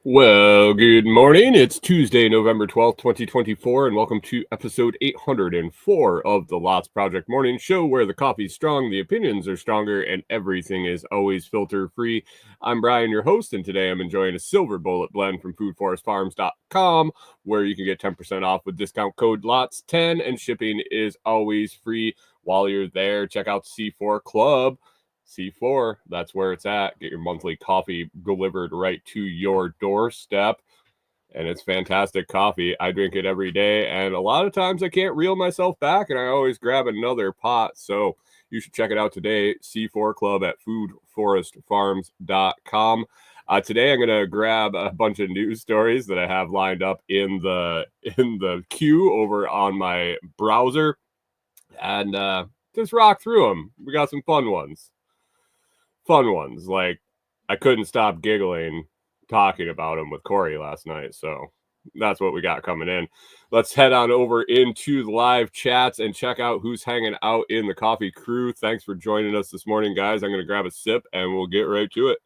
Well, good morning. It's Tuesday, November 12th, 2024, and welcome to episode 804 of the Lots Project Morning Show, where the coffee's strong, the opinions are stronger, and everything is always filter-free. I'm Brian, your host, and today I'm enjoying a silver bullet blend from foodforestfarms.com, where you can get 10% off with discount code LOTS10, and shipping is always free. While you're there, check out C4 Club. C4, that's where it's at. Get your monthly coffee delivered right to your doorstep. And it's fantastic coffee. I drink it every day. And a lot of times I can't reel myself back, and I always grab another pot. So you should check it out today. C4 Club at foodforestfarms.com. Today I'm going to grab a bunch of news stories that I have lined up in the queue over on my browser. And just rock through them. We got some fun ones. Like I couldn't stop giggling talking about them with Corey last night. So that's what we got coming in. Let's head on over into the live chats and check out who's hanging out in the coffee crew. Thanks for joining us this morning, guys. I'm going to grab a sip and we'll get right to it.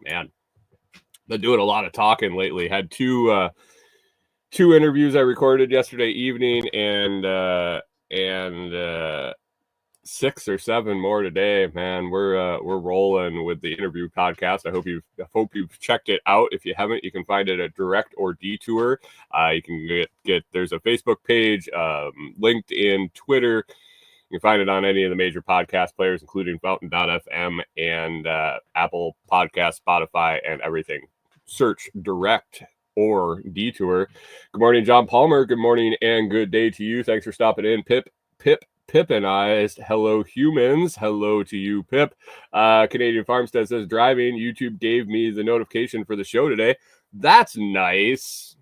Man, been doing a lot of talking lately. Had two interviews I recorded yesterday evening and 6 or 7 more today, man. We're rolling with the interview podcast. I hope you've checked it out. If you haven't, you can find it at Direct or Detour. You can get there's a Facebook page, LinkedIn, Twitter. You can find it on any of the major podcast players, including Fountain.fm and Apple Podcast, Spotify, and everything. Search Direct or Detour. Good morning, John Palmer. Good morning and good day to you. Thanks for stopping in, Pippinized. Hello, humans. Hello to you, Pip. Canadian Farmstead says, driving. YouTube gave me the notification for the show today. That's nice.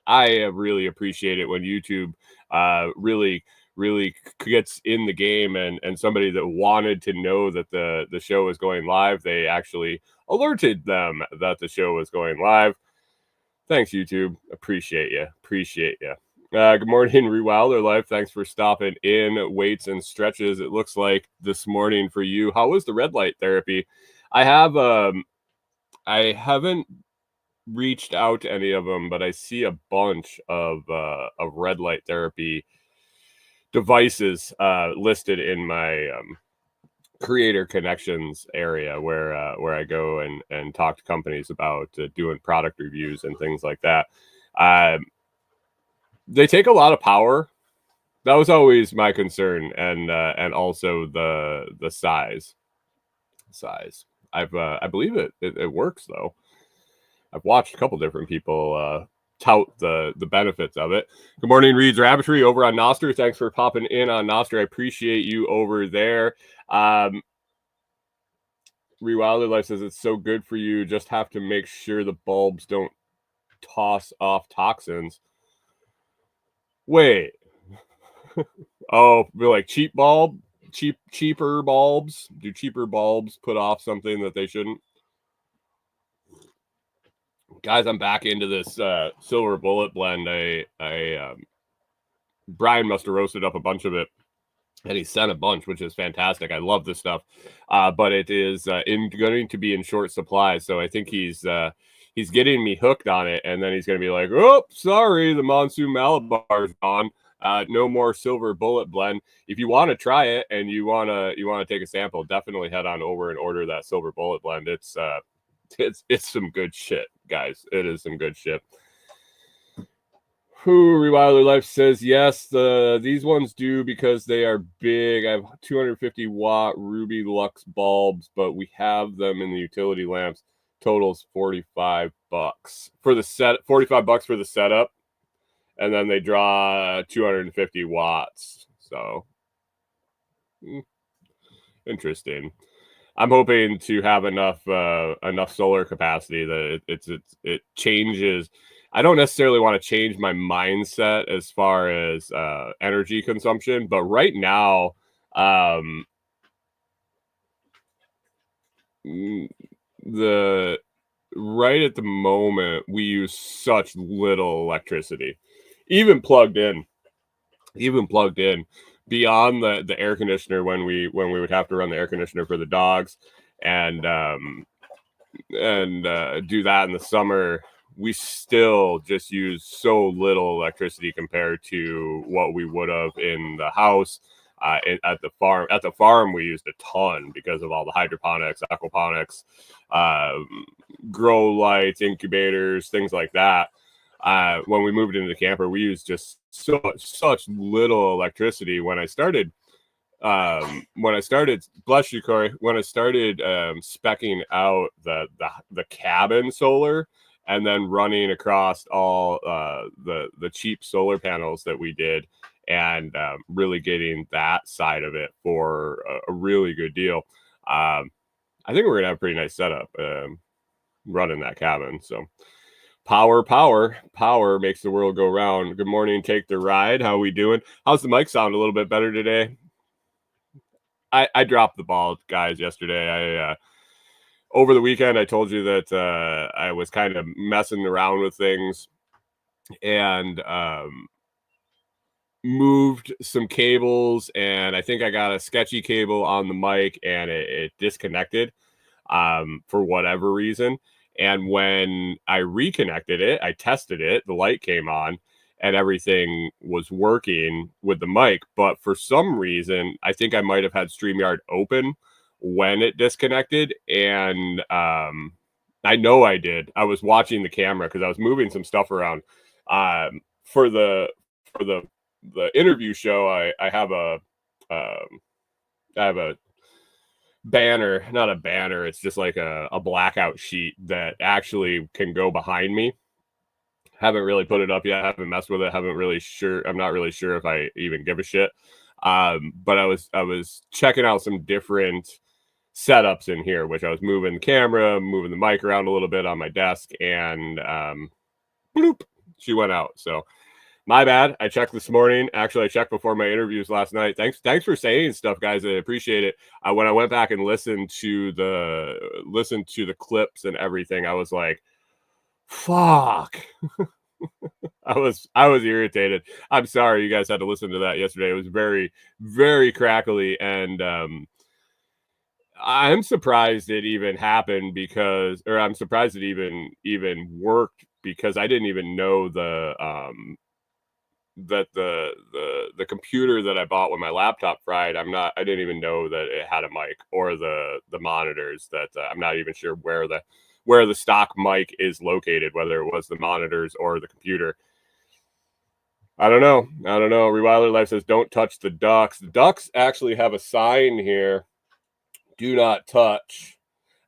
I really appreciate it when YouTube really gets in the game and somebody that wanted to know that the show is going live, they actually alerted them that the show was going live. Thanks, YouTube. Appreciate you. Good morning, Rewilder Life. Thanks for stopping in. Weights and stretches, it looks like this morning for you. How was the red light therapy? I haven't reached out to any of them, but I see a bunch of red light therapy devices listed in my creator connections area where I go and talk to companies about doing product reviews and things like that. They take a lot of power. That was always my concern, and also the size. I believe it works though. I've watched a couple different people tout the benefits of it. Good morning, Reed's Rabbitry over on Noster. Thanks for popping in on Noster. I appreciate you over there. Rewilder Life says it's so good for you. Just have to make sure the bulbs don't toss off toxins. Wait. Oh, like cheaper bulbs? Do cheaper bulbs put off something that they shouldn't? Guys, I'm back into this silver bullet blend. Brian must have roasted up a bunch of it, and he sent a bunch, which is fantastic. I love this stuff, but it is going to be in short supply. So I think he's getting me hooked on it, and then he's going to be like, "Oh, sorry, the Monsoon Malabar's gone. No more silver bullet blend." If you want to try it and you want to take a sample, definitely head on over and order that silver bullet blend. It's some good shit, guys. It is some good shit. Rewilder Life says yes. These ones do because they are big. I have 250 watt Ruby Lux bulbs, but we have them in the utility lamps. Totals $45 for the set. $45 for the setup, and then they draw 250 watts. So interesting. I'm hoping to have enough solar capacity that it changes. I don't necessarily want to change my mindset as far as energy consumption, but right now, right at the moment, we use such little electricity, even plugged in, beyond the air conditioner when we would have to run the air conditioner for the dogs, and do that in the summer, we still just use so little electricity compared to what we would have in the house. At the farm, we used a ton because of all the hydroponics, aquaponics, grow lights, incubators, things like that. When we moved into the camper, we used just such little electricity. When I started, bless you, Corey, when I started specking out the cabin solar and then running across all the cheap solar panels that we did, and really getting that side of it for a really good deal. I think we're gonna have a pretty nice setup running that cabin. So power makes the world go round. Good morning, take the ride. How we doing? How's the mic sound? A little bit better today? I dropped the ball, guys, yesterday. Over the weekend, I told you that I was kind of messing around with things and moved some cables, and I think I got a sketchy cable on the mic, and it disconnected for whatever reason. And when I reconnected it, I tested it, the light came on, and everything was working with the mic. But for some reason, I think I might have had StreamYard open when it disconnected. And I know I did. I was watching the camera because I was moving some stuff around. For the interview show, I have a banner, not a banner, it's just like a blackout sheet that actually can go behind me. Haven't really put it up yet, haven't messed with it, I'm not really sure if I even give a shit. But I was checking out some different setups in here, which I was moving the camera, moving the mic around a little bit on my desk, and bloop, she went out. So my bad. I checked this morning. Actually, I checked before my interviews last night. Thanks for saying stuff, guys. I appreciate it. When I went back and listened to the clips and everything, I was like, "Fuck." I was irritated. I'm sorry you guys had to listen to that yesterday. It was very, very crackly, and I'm surprised it even happened or I'm surprised it even worked because I didn't even know that the computer that I bought when my laptop fried, I didn't even know that it had a mic or the monitors. That I'm not even sure where the stock mic is located, whether it was the monitors or the computer. I don't know. Rewilder Life says don't touch the ducks. The ducks actually have a sign here: do not touch.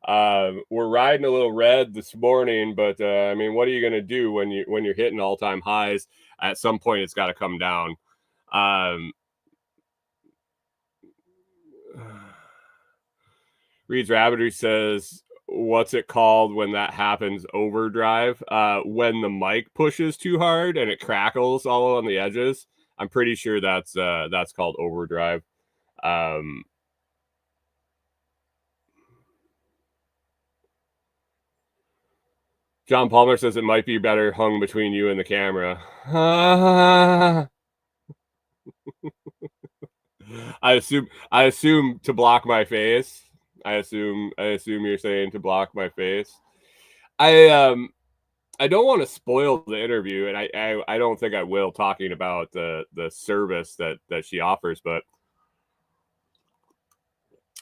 We're riding a little red this morning, but I mean, what are you gonna do when you're hitting all-time highs? At some point, it's got to come down. Reed's Rabbitry says, "What's it called when that happens? Overdrive? When the mic pushes too hard and it crackles all on the edges. I'm pretty sure that's called overdrive." John Palmer says it might be better hung between you and the camera. I assume to block my face. I assume you're saying to block my face. I don't want to spoil the interview, and I don't think I will, talking about the service that she offers, but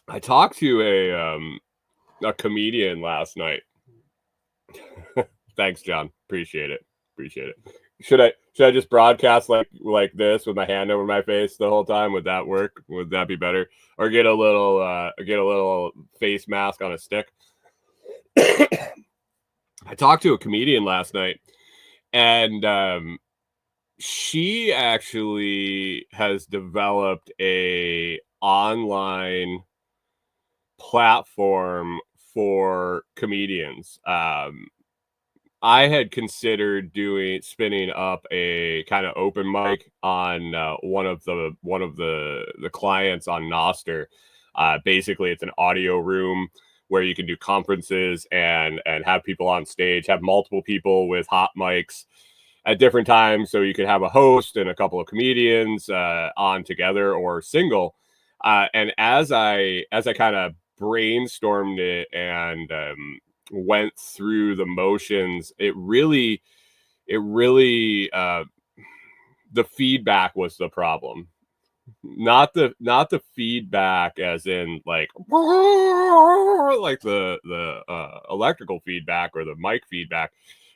I talked to a comedian last night. Thanks, John. Appreciate it. Should I just broadcast like this with my hand over my face the whole time? Would that work? Would that be better? Or get a little face mask on a stick? I talked to a comedian last night, and she actually has developed a online platform for comedians. I had considered spinning up a kind of open mic on one of the clients on Noster. Basically, it's an audio room where you can do conferences and have people on stage, have multiple people with hot mics at different times, so you could have a host and a couple of comedians on together or single. And as I kind of brainstormed it and went through the motions. It really the feedback was the problem, not the feedback as in like the electrical feedback or the mic feedback,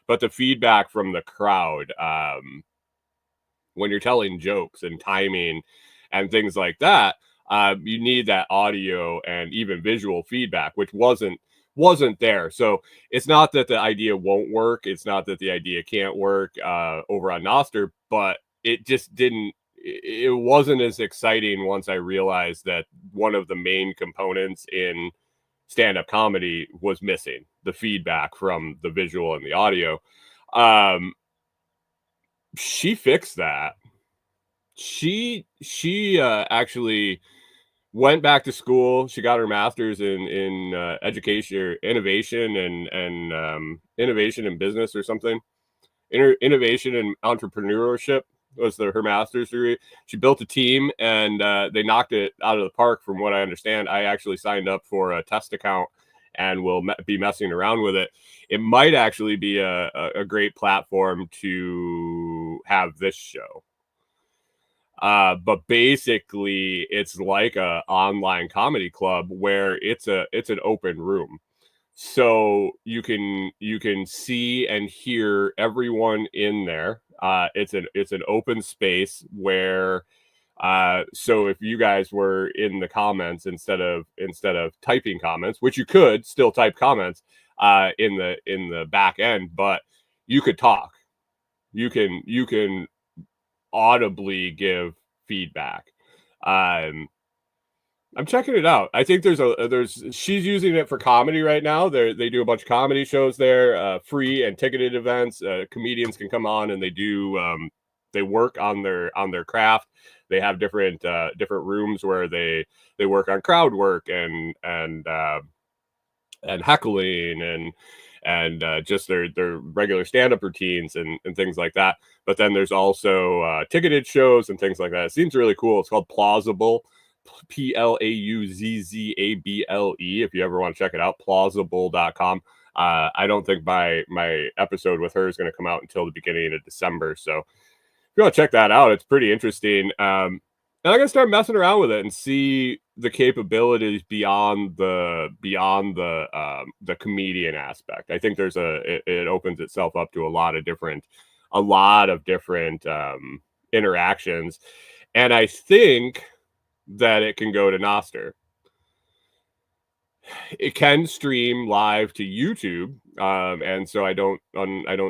but the feedback from the crowd, when you're telling jokes and timing and things like that. You need that audio and even visual feedback, which wasn't there. So it's not that the idea won't work. It's not that the idea can't work over on Noster, but it just didn't. It wasn't as exciting once I realized that one of the main components in stand-up comedy was missing: the feedback from the visual and the audio. She fixed that. She actually went back to school. She got her master's in education or innovation and innovation in business or something. Innovation and entrepreneurship was her master's degree. She built a team and they knocked it out of the park, from what I understand. I actually signed up for a test account and will be messing around with it. It might actually be a great platform to have this show. But basically it's like a online comedy club where it's an open room. So you can see and hear everyone in there. It's an open space where so if you guys were in the comments, instead of typing comments, which you could still type comments in the back end, but you could talk. You can audibly give feedback. I'm checking it out. I think she's using it for comedy right now. They do a bunch of comedy shows there, free and ticketed events. Comedians can come on and they work on their craft. They have different rooms where they work on crowd work and heckling and just their regular stand-up routines and things like that. But then there's also ticketed shows and things like that. It seems really cool. It's called Plausible, Plauzzable. If you ever want to check it out, plausible.com. I don't think my episode with her is going to come out until the beginning of December. So if you want to check that out, it's pretty interesting. And I'm gonna start messing around with it and see the capabilities beyond the comedian aspect. I think it opens itself up to a lot of different interactions, and I think that it can go to Noster. It can stream live to YouTube, and so I don't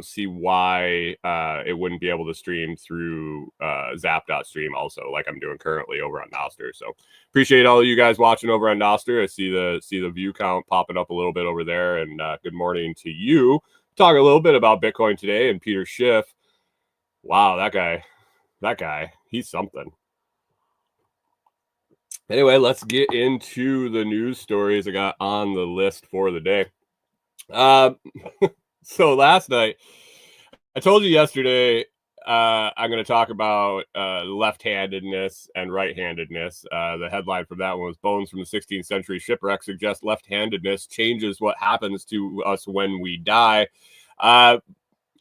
see why it wouldn't be able to stream through Zap.stream also, like I'm doing currently over on Noster. So appreciate all of you guys watching over on Noster. I see the view count popping up a little bit over there, and good morning to you. Talk a little bit about Bitcoin today and Peter Schiff. Wow, that guy, he's something. Anyway, let's get into the news stories I got on the list for the day. So last night, I told you yesterday, I'm going to talk about left-handedness and right-handedness. The headline from that one was "Bones from the 16th Century Shipwreck Suggest Left-Handedness Changes What Happens to Us When We Die."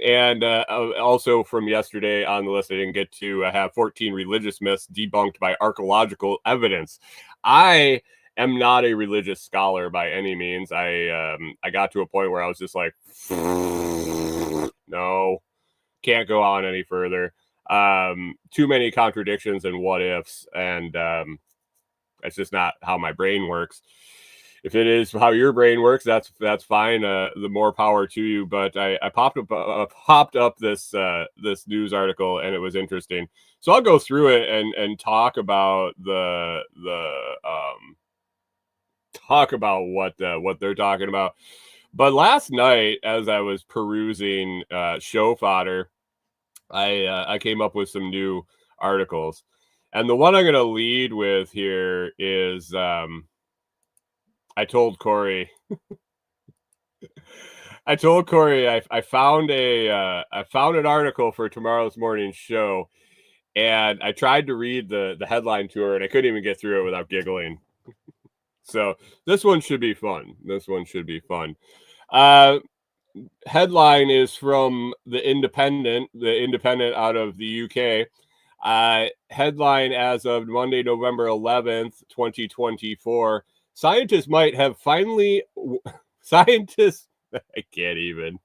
And also from yesterday on the list I didn't get to, I have 14 religious myths debunked by archaeological evidence. I am not a religious scholar by any means. I got to a point where I was just like, no, can't go on any further. Too many contradictions and what ifs, and that's just not how my brain works. If it is how your brain works, that's fine. The more power to you. But I popped up this news article, and it was interesting. So I'll go through it and talk about what they're talking about. But last night, as I was perusing show fodder, I came up with some new articles, and the one I'm going to lead with here is. I told Corey I found an article for tomorrow's morning show, and I tried to read the headline to her, and I couldn't even get through it without giggling. So this one should be fun. Headline is from the Independent out of the UK. Headline as of Monday, November 11th, 2024. Scientists might have finally. Scientists. I can't even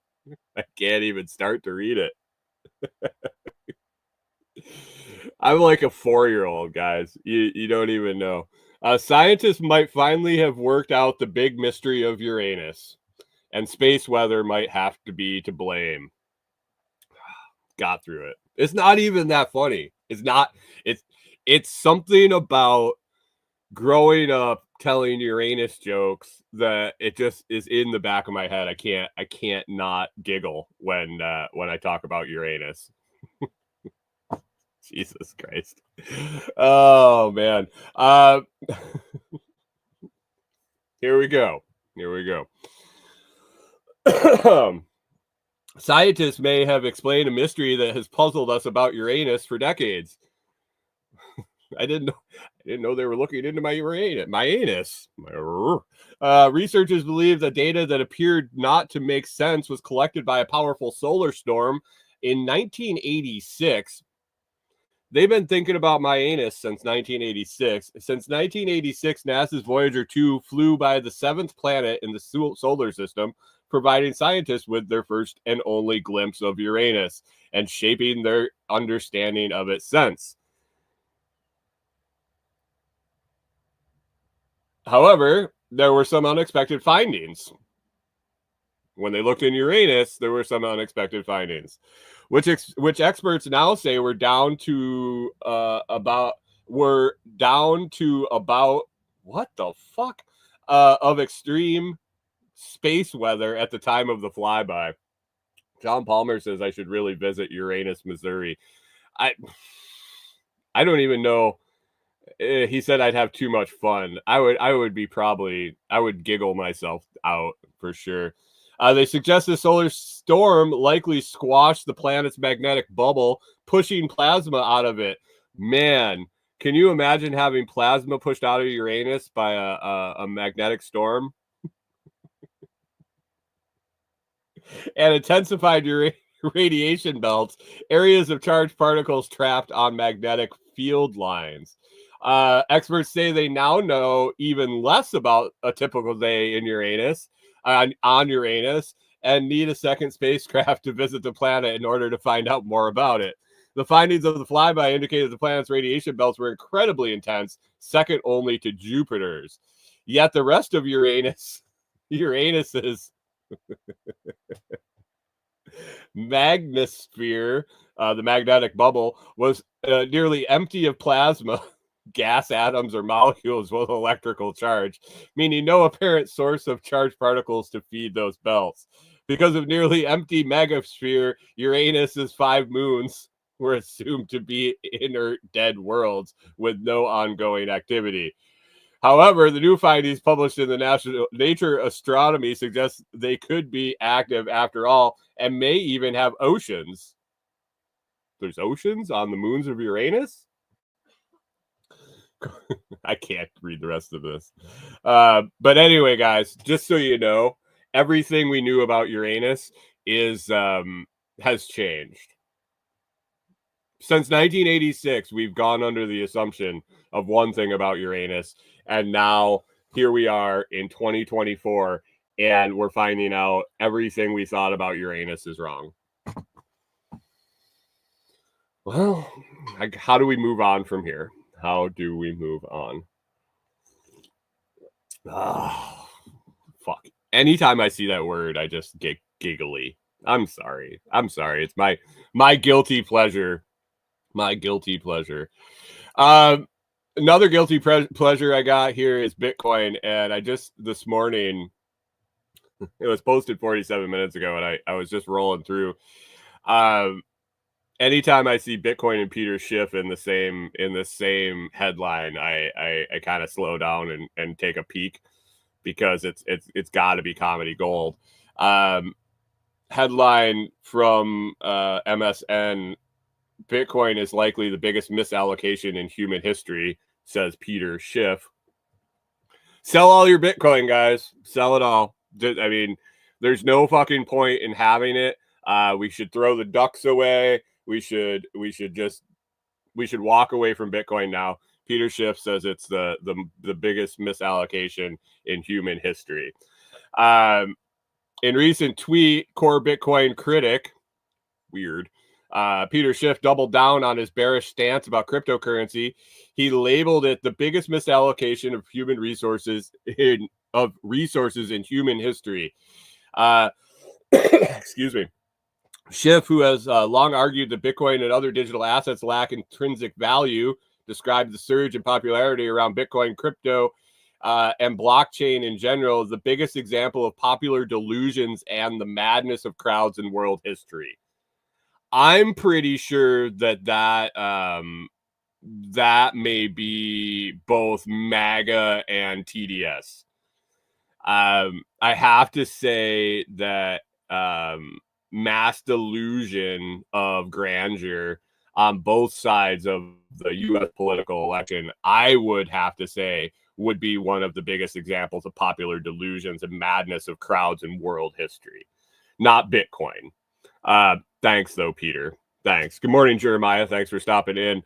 start to read it. I'm like a 4-year-old, guys. You don't even know. Scientists might finally have worked out the big mystery of Uranus, and space weather might have to be to blame. Got through it. It's not even that funny. It's not. It's something about growing up telling Uranus jokes that it just is in the back of my head. I can't not giggle when I talk about Uranus. Jesus Christ. Oh man. Here we go. Scientists may have explained a mystery that has puzzled us about Uranus for decades. I didn't know they were looking into my anus. Researchers believe the data that appeared not to make sense was collected by a powerful solar storm in 1986. They've been thinking about my anus since 1986. Since 1986, NASA's Voyager 2 flew by the 7th planet in the solar system, providing scientists with their first and only glimpse of Uranus and shaping their understanding of it since. However, there were some unexpected findings. When they looked in Uranus, there were some unexpected findings, which experts now say we're down to about what the fuck of extreme space weather at the time of the flyby. John Palmer says I should really visit Uranus, Missouri. I don't even know. He said I'd have too much fun. I would giggle myself out for sure. They suggest the solar storm likely squashed the planet's magnetic bubble, pushing plasma out of it. Man, can you imagine having plasma pushed out of Uranus by a magnetic storm? And intensified radiation belts, areas of charged particles trapped on magnetic field lines. Experts say they now know even less about a typical day in Uranus, on Uranus, and need a second spacecraft to visit the planet in order to find out more about it. The findings of the flyby indicated the planet's radiation belts were incredibly intense, second only to Jupiter's. Yet the rest of Uranus's magnosphere, the magnetic bubble, was nearly empty of plasma, gas atoms, or molecules with electrical charge, meaning no apparent source of charged particles to feed those belts. Because of nearly empty megasphere, Uranus's 5 moons were assumed to be inert dead worlds with no ongoing activity. However, the new findings published in the Nature Astronomy suggest they could be active after all and may even have oceans. There's oceans on the moons of Uranus? I can't read the rest of this. But anyway, guys, just so you know, everything we knew about Uranus has changed. Since 1986, we've gone under the assumption of one thing about Uranus, and now here we are in 2024, and we're finding out everything we thought about Uranus is wrong. Well, how do we move on from here? How do we move on? Oh, fuck. Anytime I see that word, I just get giggly. I'm sorry. It's my guilty pleasure. My guilty pleasure. Another guilty pleasure I got here is Bitcoin, and I just this morning, it was posted 47 minutes ago, and I was just rolling through. Anytime I see Bitcoin and Peter Schiff in the same headline, I kind of slow down and take a peek, because it's got to be comedy gold. Headline from MSN: Bitcoin is likely the biggest misallocation in human history, says Peter Schiff. Sell all your Bitcoin, guys. Sell it all. I mean, There's no fucking point in having it. We should throw the ducks away. We should walk away from Bitcoin now. Peter Schiff says it's the biggest misallocation in human history. In recent tweet, core Bitcoin critic, weird, Peter Schiff doubled down on his bearish stance about cryptocurrency. He labeled it the biggest misallocation of human resources in human history. Excuse me. Schiff, who has long argued that Bitcoin and other digital assets lack intrinsic value, described the surge in popularity around Bitcoin, crypto, and blockchain in general as the biggest example of popular delusions and the madness of crowds in world history. I'm pretty sure that may be both MAGA and TDS. I have to say that mass delusion of grandeur on both sides of the U.S. political election, I would have to say, would be one of the biggest examples of popular delusions and madness of crowds in world history. Not Bitcoin. Thanks, though, Peter. Thanks. Good morning, Jeremiah. Thanks for stopping in.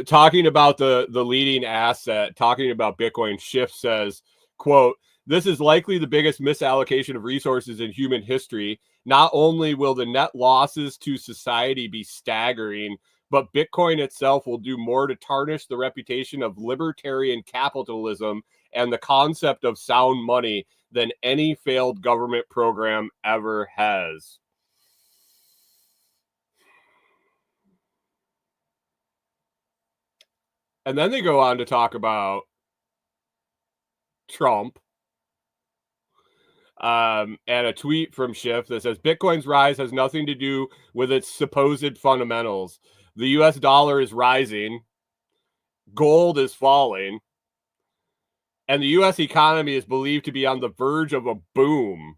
Talking about the leading asset, talking about Bitcoin, Schiff says, quote, "This is likely the biggest misallocation of resources in human history. Not only will the net losses to society be staggering, but Bitcoin itself will do more to tarnish the reputation of libertarian capitalism and the concept of sound money than any failed government program ever has." And then they go on to talk about Trump. And a tweet from Schiff that says Bitcoin's rise has nothing to do with its supposed fundamentals. The US dollar is rising, gold is falling, and the US economy is believed to be on the verge of a boom.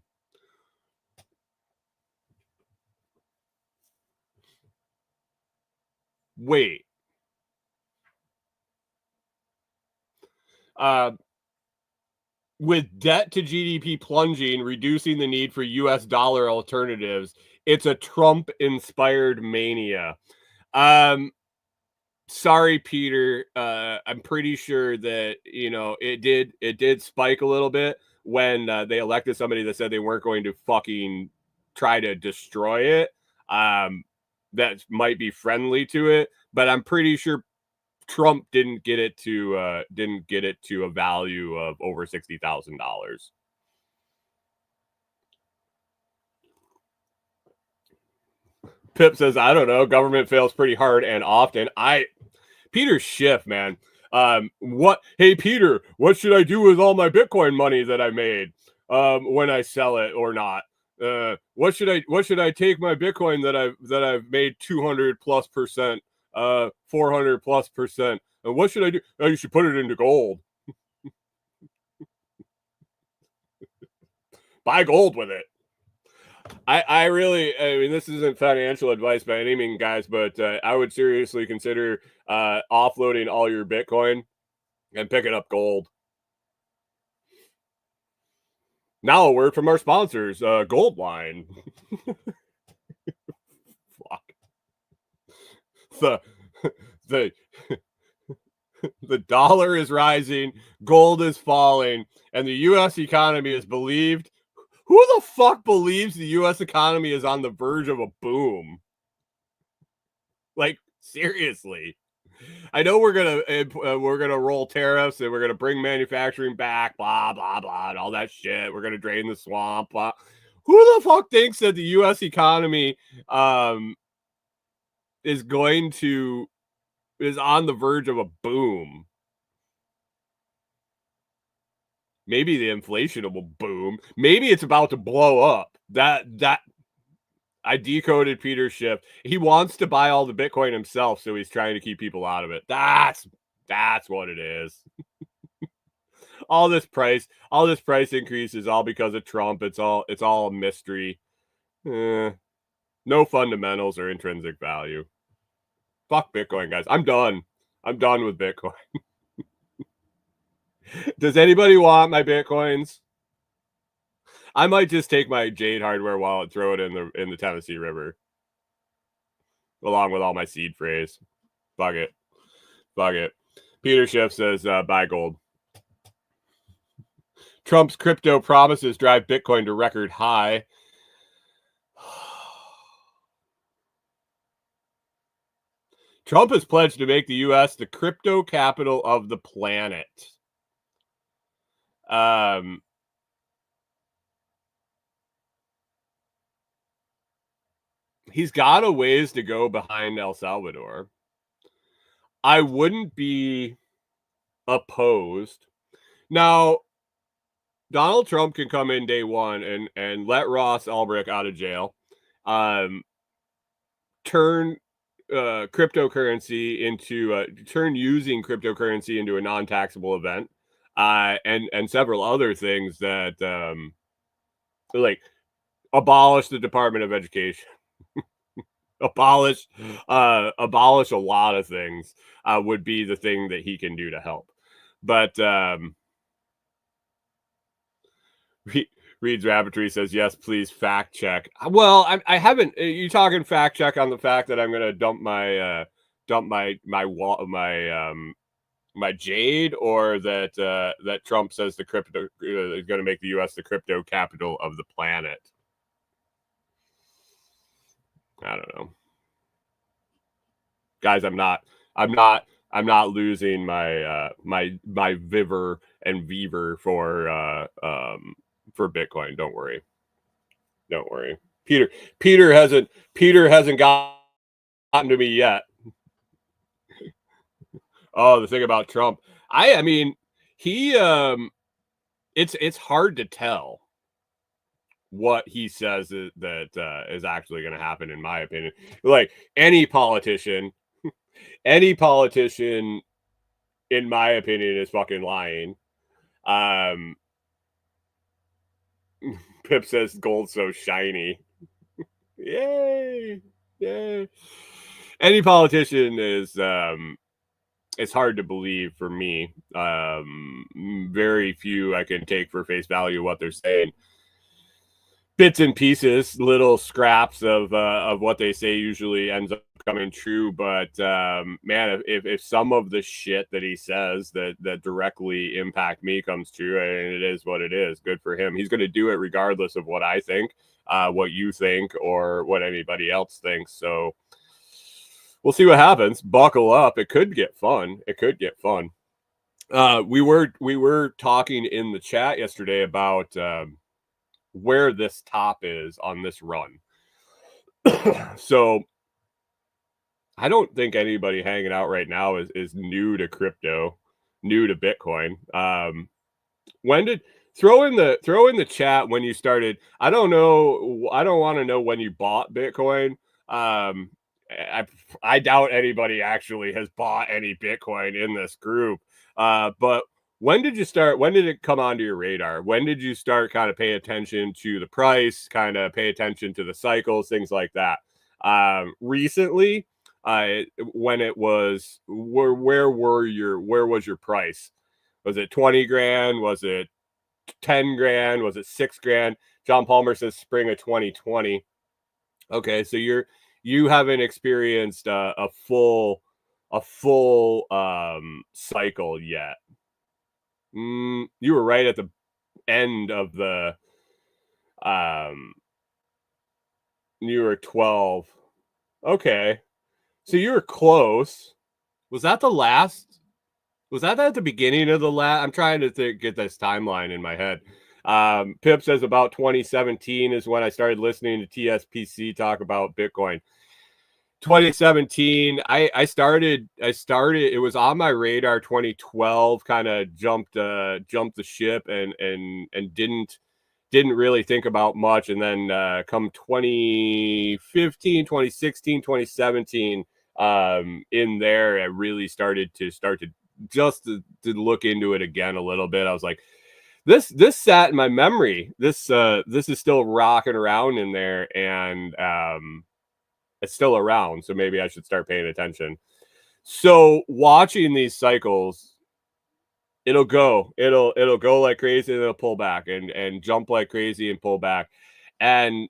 Wait. With debt to GDP plunging, reducing the need for US dollar alternatives, it's a Trump-inspired mania. Sorry, Peter. I'm pretty sure that it did spike a little bit when they elected somebody that said they weren't going to fucking try to destroy it. That might be friendly to it, but I'm pretty sure Trump didn't get it to a value of over $60,000. Pip says, I don't know. Government fails pretty hard and often. Peter Schiff, man. Hey, Peter, what should I do with all my Bitcoin money that I made when I sell it or not? What should I take my Bitcoin that I've made 200+%, 400+%? And what should I do? Oh, you should put it into gold. Buy gold with it. I mean, this isn't financial advice by any means, guys, but I would seriously consider offloading all your Bitcoin and picking up gold. Now a word from our sponsors, Gold Line. Fuck. The dollar is rising, gold is falling, and the U.S. economy is believed. Who the fuck believes the U.S. economy is on the verge of a boom? Like, seriously. I know we're gonna roll tariffs and we're gonna bring manufacturing back, blah blah blah, and all that shit. We're gonna drain the swamp. Blah. Who the fuck thinks that the U.S. economy is on the verge of a boom? Maybe the inflation will boom. Maybe it's about to blow up. That I decoded Peter Schiff. He wants to buy all the Bitcoin himself, so he's trying to keep people out of it. That's what it is. all this price increase is all because of Trump. It's all a mystery. No fundamentals or intrinsic value. Fuck Bitcoin, guys. I'm done with Bitcoin. Does anybody want my Bitcoins? I might just take my Jade hardware wallet, throw it in the Tennessee River, along with all my seed phrase. Fuck it. Fuck it. Peter Schiff says, buy gold. Trump's crypto promises drive Bitcoin to record high. Trump has pledged to make the U.S. the crypto capital of the planet. He's got a ways to go behind El Salvador. I wouldn't be opposed. Now, Donald Trump can come in day one and let Ross Ulbricht out of jail, turn cryptocurrency into turn using cryptocurrency into a non-taxable event, and several other things that like abolish the Department of Education. abolish a lot of things would be the thing that he can do to help. But Reed's Rabbitry says, yes, please fact check. Well, I haven't. You talking fact check on the fact that I'm going to dump my Jade, or that Trump says the crypto is going to make the U.S. the crypto capital of the planet? I don't know, guys. I'm not losing my my Viver and Beaver for Bitcoin. Don't worry. Peter hasn't gotten to me yet. Oh, the thing about Trump, I mean, he it's hard to tell what he says that is actually going to happen, in my opinion. Like any politician, in my opinion, is fucking lying. Pip says gold's so shiny. Yay. Any politician is it's hard to believe for me. Very few I can take for face value what they're saying. Bits and pieces, little scraps of what they say usually ends up coming true. But man, if some of the shit that he says that directly impact me comes true, and it is what it is, good for him. He's going to do it regardless of what I think, what you think, or what anybody else thinks. So we'll see what happens. Buckle up. It could get fun. We were talking in the chat yesterday about where this top is on this run. So I don't think anybody hanging out right now is new to crypto, new to Bitcoin. When did throw in the chat when you started? I don't know. I don't want to know when you bought Bitcoin. I doubt anybody actually has bought any Bitcoin in this group. But when did you start? When did it come onto your radar? When did you start kind of pay attention to the price, kind of pay attention to the cycles, things like that? Recently, when it was, where was your price? Was it 20 grand? Was it 10 grand? Was it 6 grand? John Palmer says spring of 2020. Okay, so you haven't experienced a full cycle yet. You were right at the end of the you were 12. Okay, so you were close. Was that the last? Was that at the beginning of the last? I'm trying to get this timeline in my head. Pip says about 2017 is when I started listening to TSPC talk about Bitcoin. 2017, I started. It was on my radar. 2012 kind of jumped the ship and didn't really think about much. And then come 2015, 2016, 2017, in there, I really started to look into it again a little bit. I was like, this sat in my memory. This is still rocking around in there, and it's still around, so maybe I should start paying attention. So watching these cycles, it'll go like crazy and it'll pull back and jump like crazy and pull back. And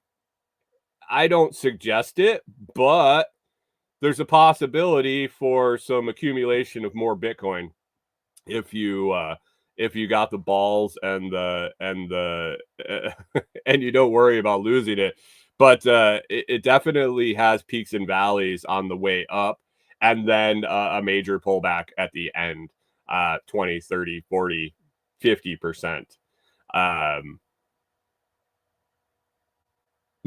I don't suggest it, but there's a possibility for some accumulation of more Bitcoin if you got the balls and and you don't worry about losing it. But it definitely has peaks and valleys on the way up, and then a major pullback at the end, 20, 30, 40, 50%.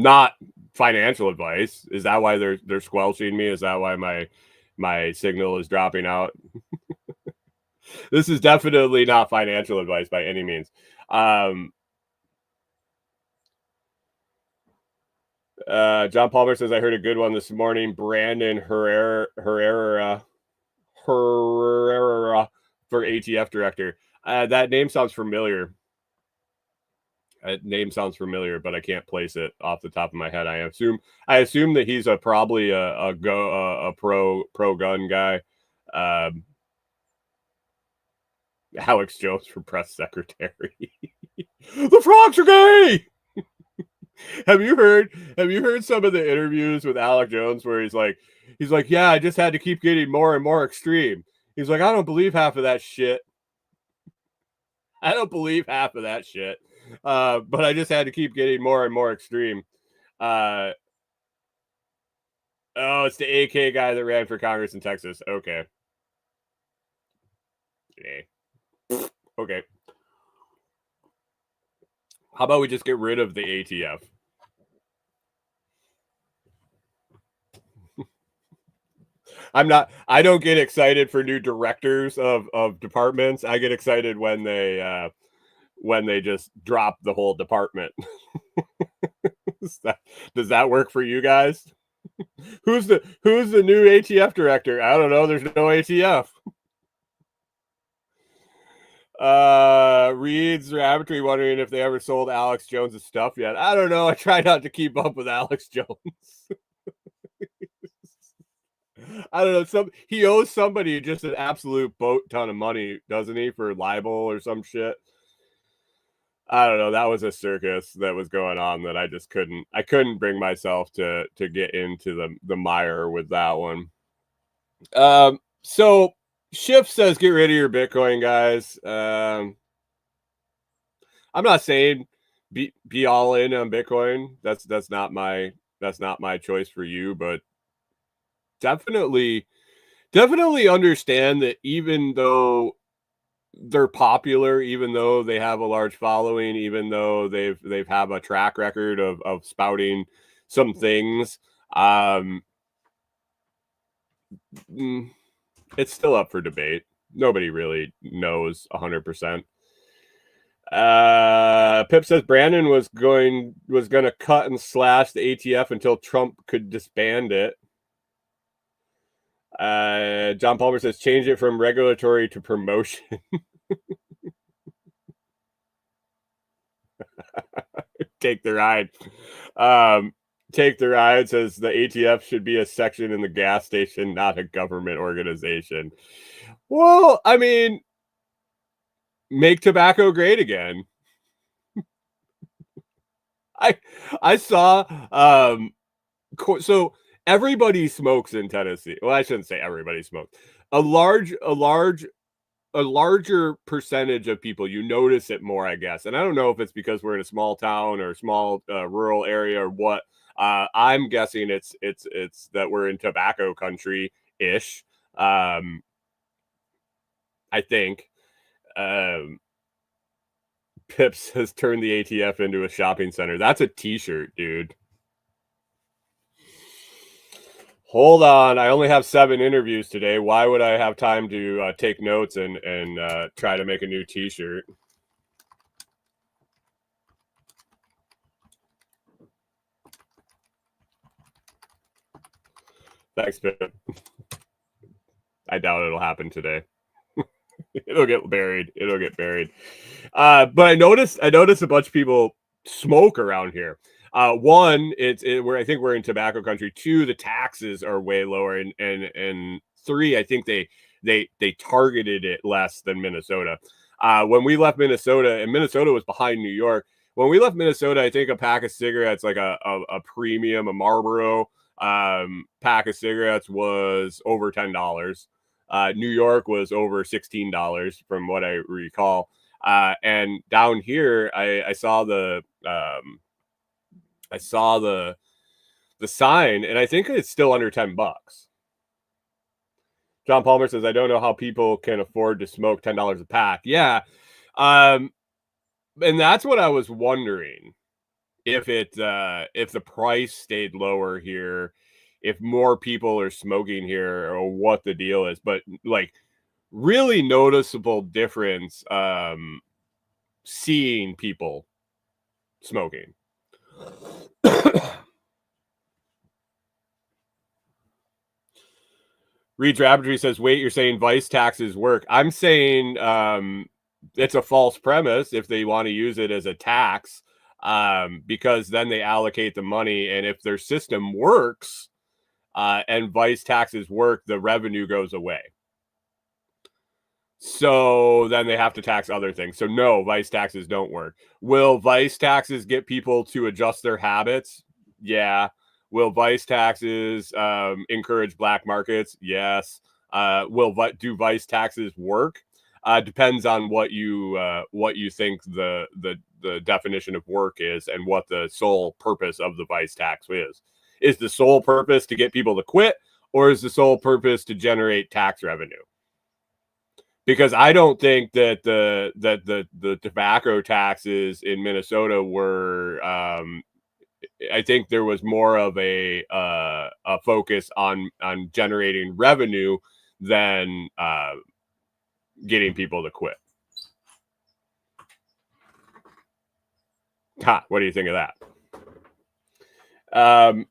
Not financial advice. Is that why they're squelching me? Is that why my signal is dropping out? This is definitely not financial advice by any means. John Palmer says, I heard a good one this morning. Brandon Herrera for ATF director. That name sounds familiar. Name sounds familiar, but I can't place it off the top of my head. I assume that he's probably a pro gun guy. Alex Jones for press secretary. The frogs are gay. Have you heard some of the interviews with Alex Jones where he's like, yeah, I just had to keep getting more and more extreme. He's like, I don't believe half of that shit. I don't believe half of that shit. But I just had to keep getting more and more extreme. Oh, it's the AK guy that ran for Congress in Texas. Okay. Okay. How about we just get rid of the ATF? I don't get excited for new directors of departments. I get excited when they just drop the whole department. Does that work for you guys? Who's the new ATF director? I don't know. There's no ATF. Reed's Rabbitry wondering if they ever sold Alex Jones' stuff yet. I don't know. I try not to keep up with Alex Jones. I don't know. He owes somebody just an absolute boat ton of money, doesn't he, for libel or some shit? I don't know. That was a circus that was going on that I just couldn't bring myself to get into the mire with that one. So Shift says get rid of your Bitcoin, guys. I'm not saying be all in on Bitcoin. That's not my choice for you, but definitely understand that even though they're popular, even though they have a large following, even though they've have a track record of spouting some things, it's still up for debate. Nobody really knows 100%. Pip says Brandon was going to cut and slash the ATF until Trump could disband it. John Palmer says change it from regulatory to promotion. Take the ride. Take the ride says the ATF should be a section in the gas station, not a government organization. Well, I mean, make tobacco great again. I saw so everybody smokes in Tennessee. Well, I shouldn't say everybody smokes. A larger percentage of people, you notice it more, I guess. And I don't know if it's because we're in a small town or small rural area or what. I'm guessing it's that we're in tobacco country ish. I think. Pips has turned the ATF into a shopping center. That's a t-shirt, dude. Hold on. I only have 7 interviews today. Why would I have time to take notes and try to make a new t-shirt? Thanks, Pip. I doubt it'll happen today. It'll get buried. But I noticed a bunch of people smoke around here. One, I think we're in tobacco country. 2, the taxes are way lower, and 3, I think they targeted it less than Minnesota. When we left Minnesota, and Minnesota was behind New York. When we left Minnesota, I think a pack of cigarettes, like a premium, a Marlboro pack of cigarettes, was over $10. New York was over $16 from what I recall. And down here, I saw the sign, and I think it's still under $10. John Palmer says, I don't know how people can afford to smoke $10 a pack. Yeah. And that's what I was wondering, if the price stayed lower here, if more people are smoking here, or what the deal is. But like, really noticeable difference seeing people smoking. Reed Rabbitry says, wait, you're saying vice taxes work? I'm saying it's a false premise if they want to use it as a tax, because then they allocate the money, and if their system works and vice taxes work, the revenue goes away. So then they have to tax other things. So no, vice taxes don't work. Will vice taxes get people to adjust their habits? Yeah. Will vice taxes encourage black markets? Yes. Do vice taxes work? Depends on what you think the definition of work is, and what the sole purpose of the vice tax is. Is the sole purpose to get people to quit, or is the sole purpose to generate tax revenue? Because I don't think that the tobacco taxes in Minnesota were. I think there was more of a focus on generating revenue than getting people to quit. What do you think of that?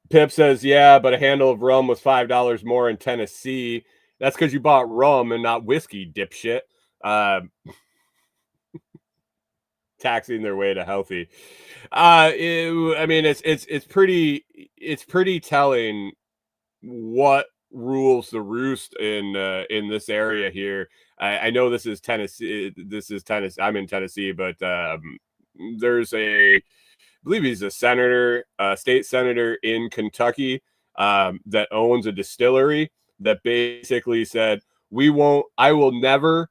Pip says, yeah, but a handle of rum was $5 more in Tennessee. That's because you bought rum and not whiskey, dipshit. Taxing their way to healthy. I mean, it's pretty telling what rules the roost in this area here. I know this is Tennessee. I'm in Tennessee, but there's I believe he's a senator, state senator in Kentucky, that owns a distillery, that basically said, I will never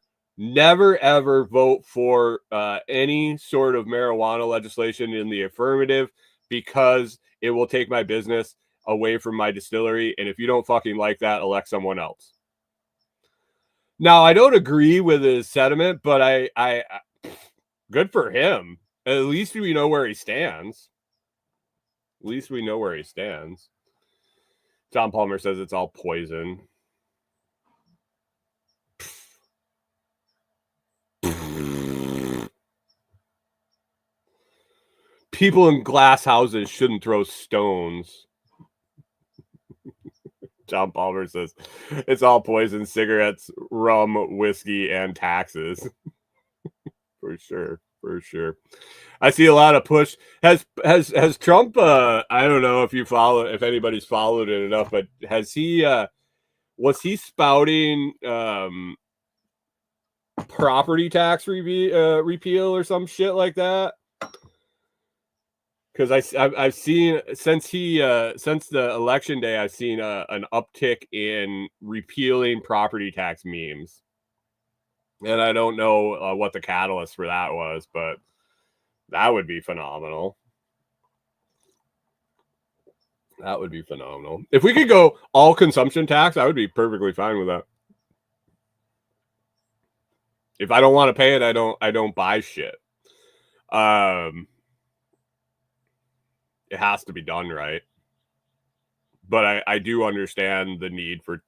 ever vote for any sort of marijuana legislation in the affirmative, because it will take my business away from my distillery. And if you don't fucking like that, elect someone else. Now, I don't agree with his sentiment, but I good for him. At least we know where he stands. John Palmer says it's all poison. People in glass houses shouldn't throw stones. John Palmer says it's all poison: cigarettes, rum, whiskey, and taxes. For sure. I see a lot of push. Has Trump? I don't know if anybody's followed it enough, but has he? Was he spouting property tax repeal or some shit like that? Because I've seen since the election day, I've seen an uptick in repealing property tax memes, and I don't know what the catalyst for that was, but that would be phenomenal. If we could go all consumption tax, I would be perfectly fine with that. If I don't want to pay it, I don't buy shit. It has to be done right. But I do understand the need for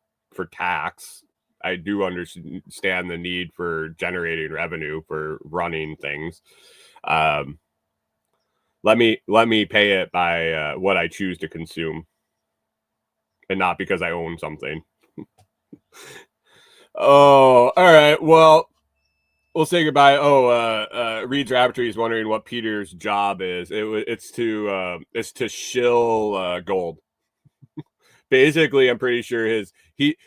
tax. I do understand the need for generating revenue for running things. Let me pay it by what I choose to consume, and not because I own something. Oh, all right. Well, we'll say goodbye. Reed's Rabbitry is wondering what Peter's job is. It's to shill gold. Basically, I'm pretty sure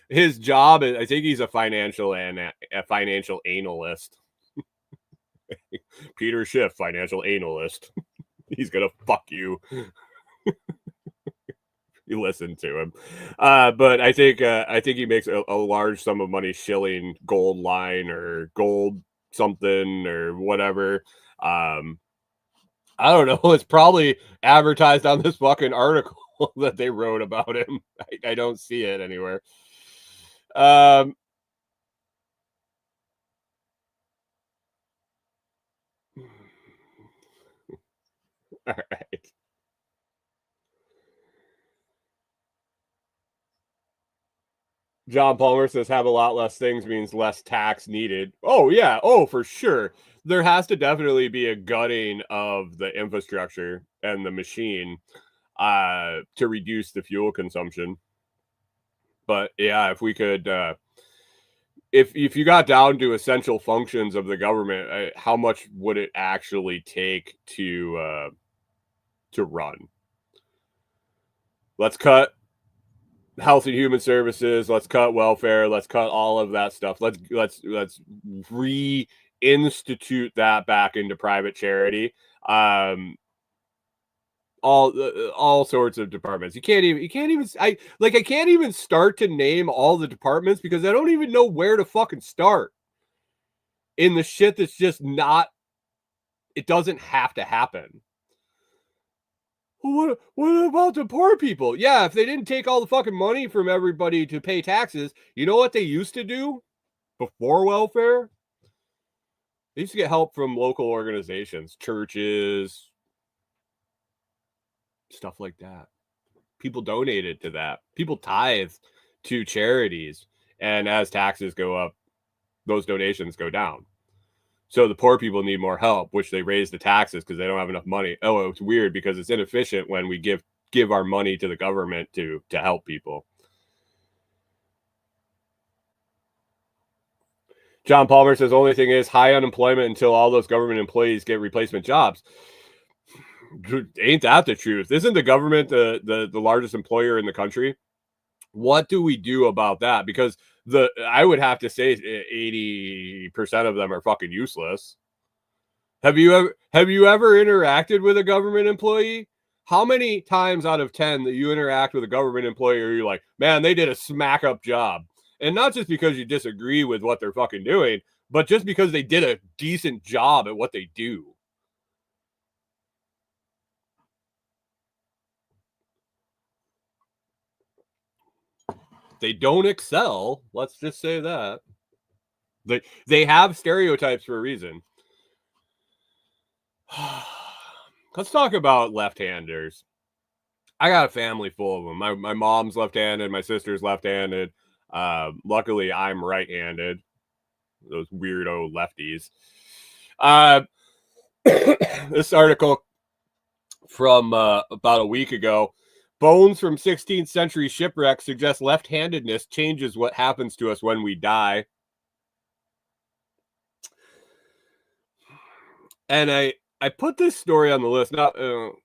his job is, I think he's a financial analyst. Peter Schiff, financial analyst. He's gonna fuck you. You listen to him, but I think he makes a large sum of money shilling gold line or gold something or whatever. I don't know. It's probably advertised on this fucking article that they wrote about him. I don't see it anywhere. All right. John Palmer says have a lot less things means less tax needed. Oh, yeah. Oh, for sure. There has to definitely be a gutting of the infrastructure and the machine to reduce the fuel consumption. But yeah, if we could, if you got down to essential functions of the government, how much would it actually take to run? Let's cut Health and Human Services. Let's cut welfare. Let's cut all of that stuff. Let's reinstitute that back into private charity. All sorts of departments. I can't even start to name all the departments because I don't even know where to fucking start in the shit that's just not. It doesn't have to happen. What about the poor people? Yeah, if they didn't take all the fucking money from everybody to pay taxes, you know what they used to do before welfare? They used to get help from local organizations, churches, stuff like that. People donated to that. People tithe to charities. And as taxes go up, those donations go down. So the poor people need more help, which they raise the taxes because they don't have enough money. Oh, it's weird because it's inefficient when we give our money to the government to help people. John Palmer says only thing is high unemployment until all those government employees get replacement jobs. Ain't that the truth? Isn't the government the largest employer in the country? What do we do about that? Because I would have to say 80% of them are fucking useless. Have you ever interacted with a government employee? How many times out of 10 that you interact with a government employee are you like, man, they did a smack up job? And not just because you disagree with what they're fucking doing, but just because they did a decent job at what they do. They don't excel. Let's just say that. They have stereotypes for a reason. Let's talk about left-handers. I got a family full of them. My mom's left-handed. My sister's left-handed. Luckily, I'm right-handed. Those weirdo lefties. This article from about a week ago. Bones from 16th century shipwrecks suggest left-handedness changes what happens to us when we die. And I put this story on the list. Not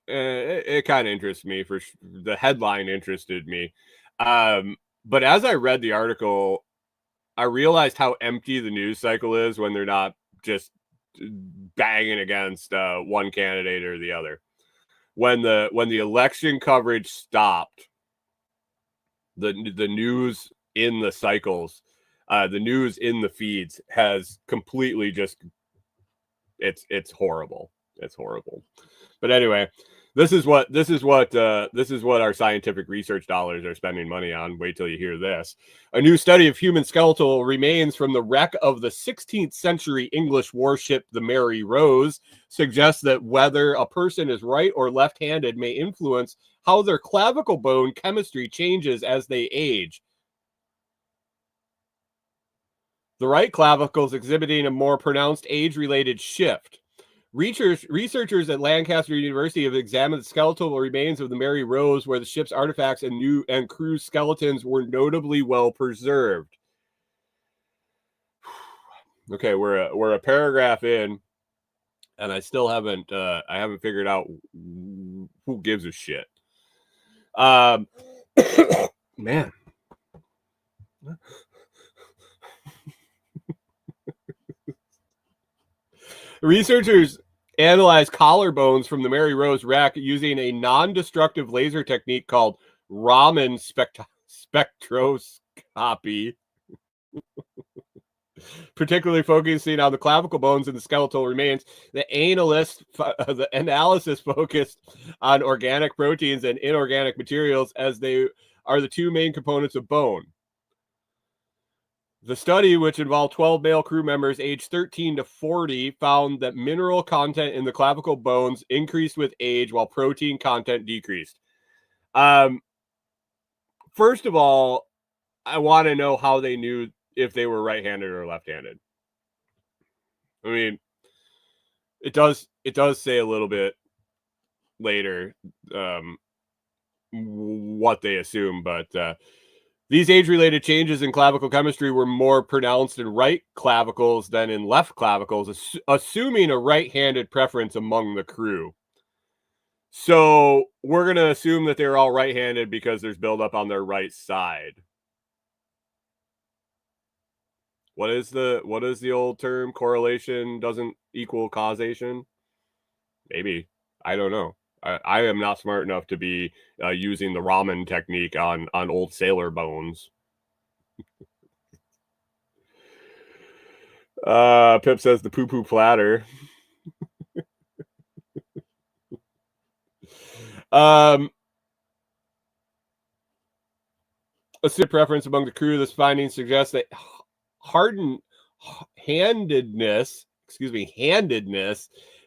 it kind of interests me. For the headline interested me, but as I read the article, I realized how empty the news cycle is when they're not just banging against one candidate or the other. When the election coverage stopped, the news in the cycles, the news in the feeds has completely just it's horrible. It's horrible. But anyway, this is what our scientific research dollars are spending money on. Wait till you hear this. A new study of human skeletal remains from the wreck of the 16th century English warship, the Mary Rose, suggests that whether a person is right or left-handed may influence how their clavicle bone chemistry changes as they age. The right clavicle is exhibiting a more pronounced age-related shift. Researchers at Lancaster University have examined the skeletal remains of the Mary Rose, where the ship's artifacts and crew skeletons were notably well preserved. Okay, we're a paragraph in, and I still haven't figured out who gives a shit. Man. Researchers analyzed collarbones from the Mary Rose wreck using a non-destructive laser technique called Raman spectroscopy, particularly focusing on the clavicle bones and the skeletal remains. The analysis focused on organic proteins and inorganic materials, as they are the two main components of bone. The study, which involved 12 male crew members aged 13 to 40, found that mineral content in the clavicle bones increased with age while protein content decreased. First of all, I want to know how they knew if they were right-handed or left-handed. I mean, it does say a little bit later what they assume, but these age-related changes in clavicle chemistry were more pronounced in right clavicles than in left clavicles, assuming a right-handed preference among the crew. So we're going to assume that they're all right-handed because there's buildup on their right side. What is the old term? Correlation doesn't equal causation? Maybe. I don't know. I am not smart enough to be using the ramen technique on old sailor bones. Pip says the poo-poo platter. A preference among the crew. This finding suggests that handedness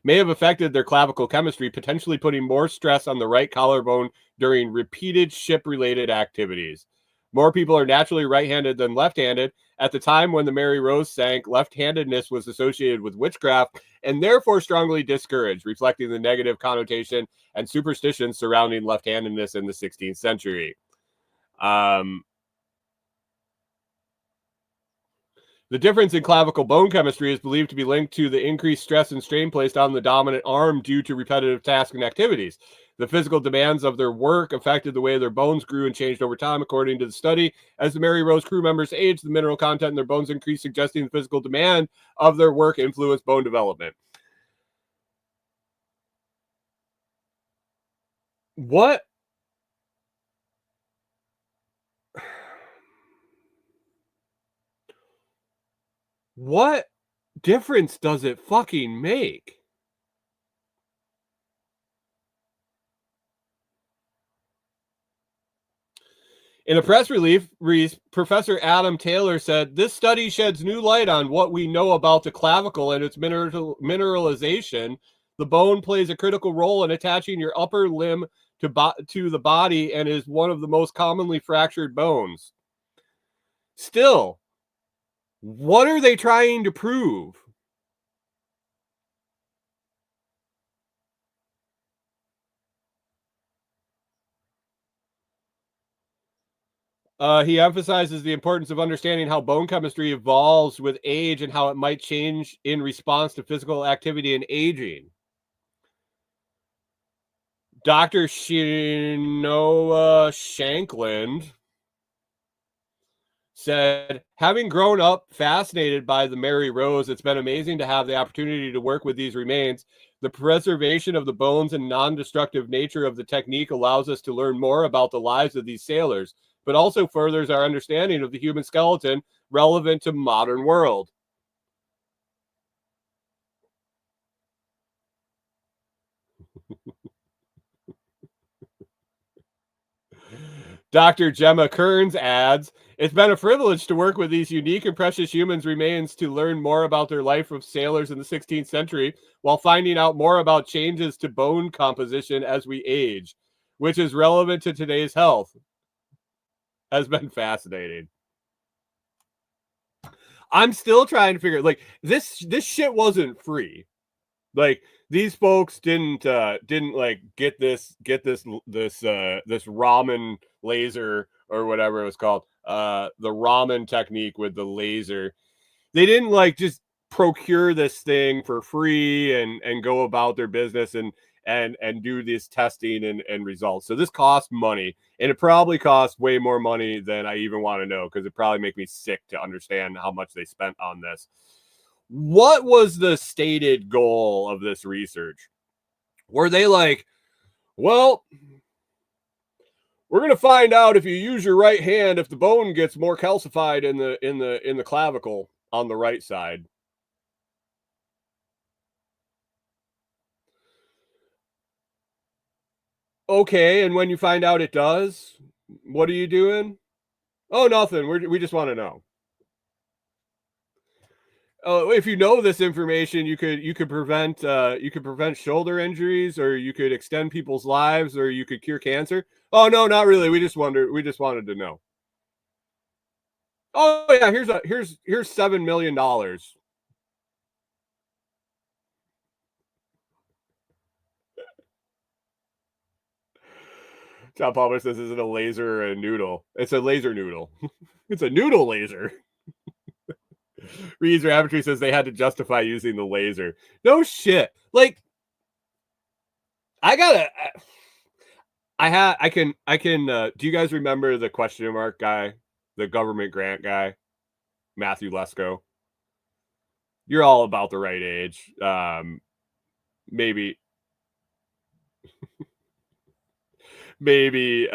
may have affected their clavicle chemistry, potentially putting more stress on the right collarbone during repeated ship-related activities. More people are naturally right-handed than left-handed. At the time when the Mary Rose sank, left-handedness was associated with witchcraft and therefore strongly discouraged, reflecting the negative connotation and superstition surrounding left-handedness in the 16th century. The difference in clavicle bone chemistry is believed to be linked to the increased stress and strain placed on the dominant arm due to repetitive tasks and activities. The physical demands of their work affected the way their bones grew and changed over time, according to the study. As the Mary Rose crew members aged, the mineral content in their bones increased, suggesting the physical demand of their work influenced bone development. What difference does it fucking make? In a press release, Professor Adam Taylor said, "This study sheds new light on what we know about the clavicle and its mineralization. The bone plays a critical role in attaching your upper limb to the body and is one of the most commonly fractured bones." Still, what are they trying to prove? He emphasizes the importance of understanding how bone chemistry evolves with age and how it might change in response to physical activity and aging. Dr. Shinoa Shankland said, "Having grown up fascinated by the Mary Rose, it's been amazing to have the opportunity to work with these remains. The preservation of the bones and non-destructive nature of the technique allows us to learn more about the lives of these sailors, but also furthers our understanding of the human skeleton relevant to modern world." Dr. Gemma Kearns adds, "It's been a privilege to work with these unique and precious humans' remains to learn more about their life of sailors in the 16th century while finding out more about changes to bone composition as we age, which is relevant to today's health. Has been fascinating." I'm still trying to figure, like, this shit wasn't free. Like, these folks didn't like get this ramen laser or whatever it was called, the ramen technique with the laser. They didn't like just procure this thing for free and go about their business and and do this testing and results. So this costs money, and it probably costs way more money than I even want to know, because it probably make me sick to understand how much they spent on this. What was the stated goal of this research? Were they like, well, we're going to find out if you use your right hand if the bone gets more calcified in the clavicle on the right side? Okay, and when you find out it does, what are you doing? Oh, nothing. We just want to know. Oh, if you know this information, you could prevent shoulder injuries, or you could extend people's lives, or you could cure cancer. Oh no, not really. We just wanted to know. Oh yeah, here's $7 million. John Palmer says, "Is it a laser or a noodle?" It's a laser noodle. It's a noodle laser. Reed's Rabbitry says they had to justify using the laser. No shit. Like, I gotta. I can. Do you guys remember the question mark guy, the government grant guy, Matthew Lesko? You're all about the right age. Maybe, maybe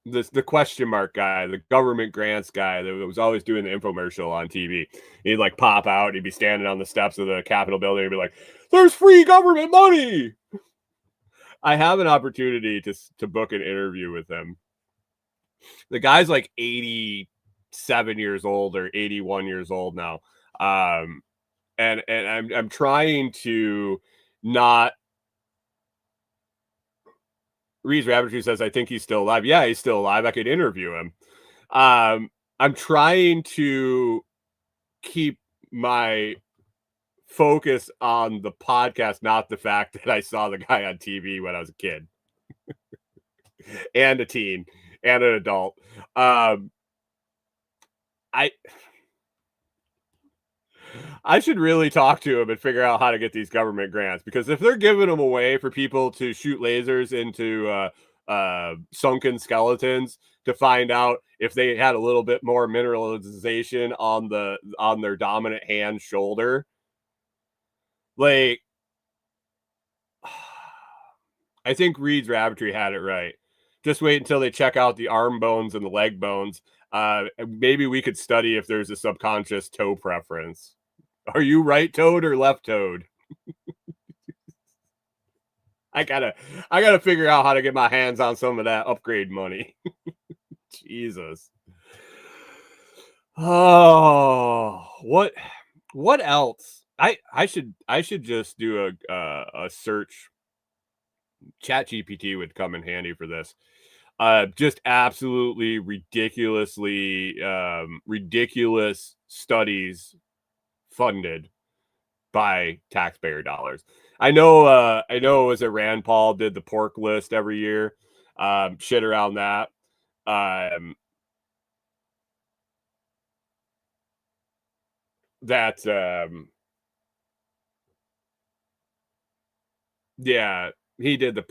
the question mark guy, the government grants guy that was always doing the infomercial on TV. He'd like pop out. He'd be standing on the steps of the Capitol building. He'd be like, "There's free government money." I have an opportunity to book an interview with him. The guy's like 87 years old or 81 years old now. And I'm trying to not. Reed's Rabbitry says, I think he's still alive. Yeah, he's still alive. I could interview him. I'm trying to keep my focus on the podcast, not the fact that I saw the guy on TV when I was a kid and a teen and an adult. I should really talk to him and figure out how to get these government grants, because if they're giving them away for people to shoot lasers into sunken skeletons to find out if they had a little bit more mineralization on their dominant hand shoulder, like, I think Reed's Rabbitry had it right. Just wait until they check out the arm bones and the leg bones. Maybe we could study if there's a subconscious toe preference. Are you right toed or left toed? I gotta figure out how to get my hands on some of that upgrade money. Jesus. Oh, what else? I should just do a search. Chat GPT would come in handy for this. Just absolutely ridiculous studies funded by taxpayer dollars. I know it was that Rand Paul did the pork list every year. Shit around that. Yeah, he did the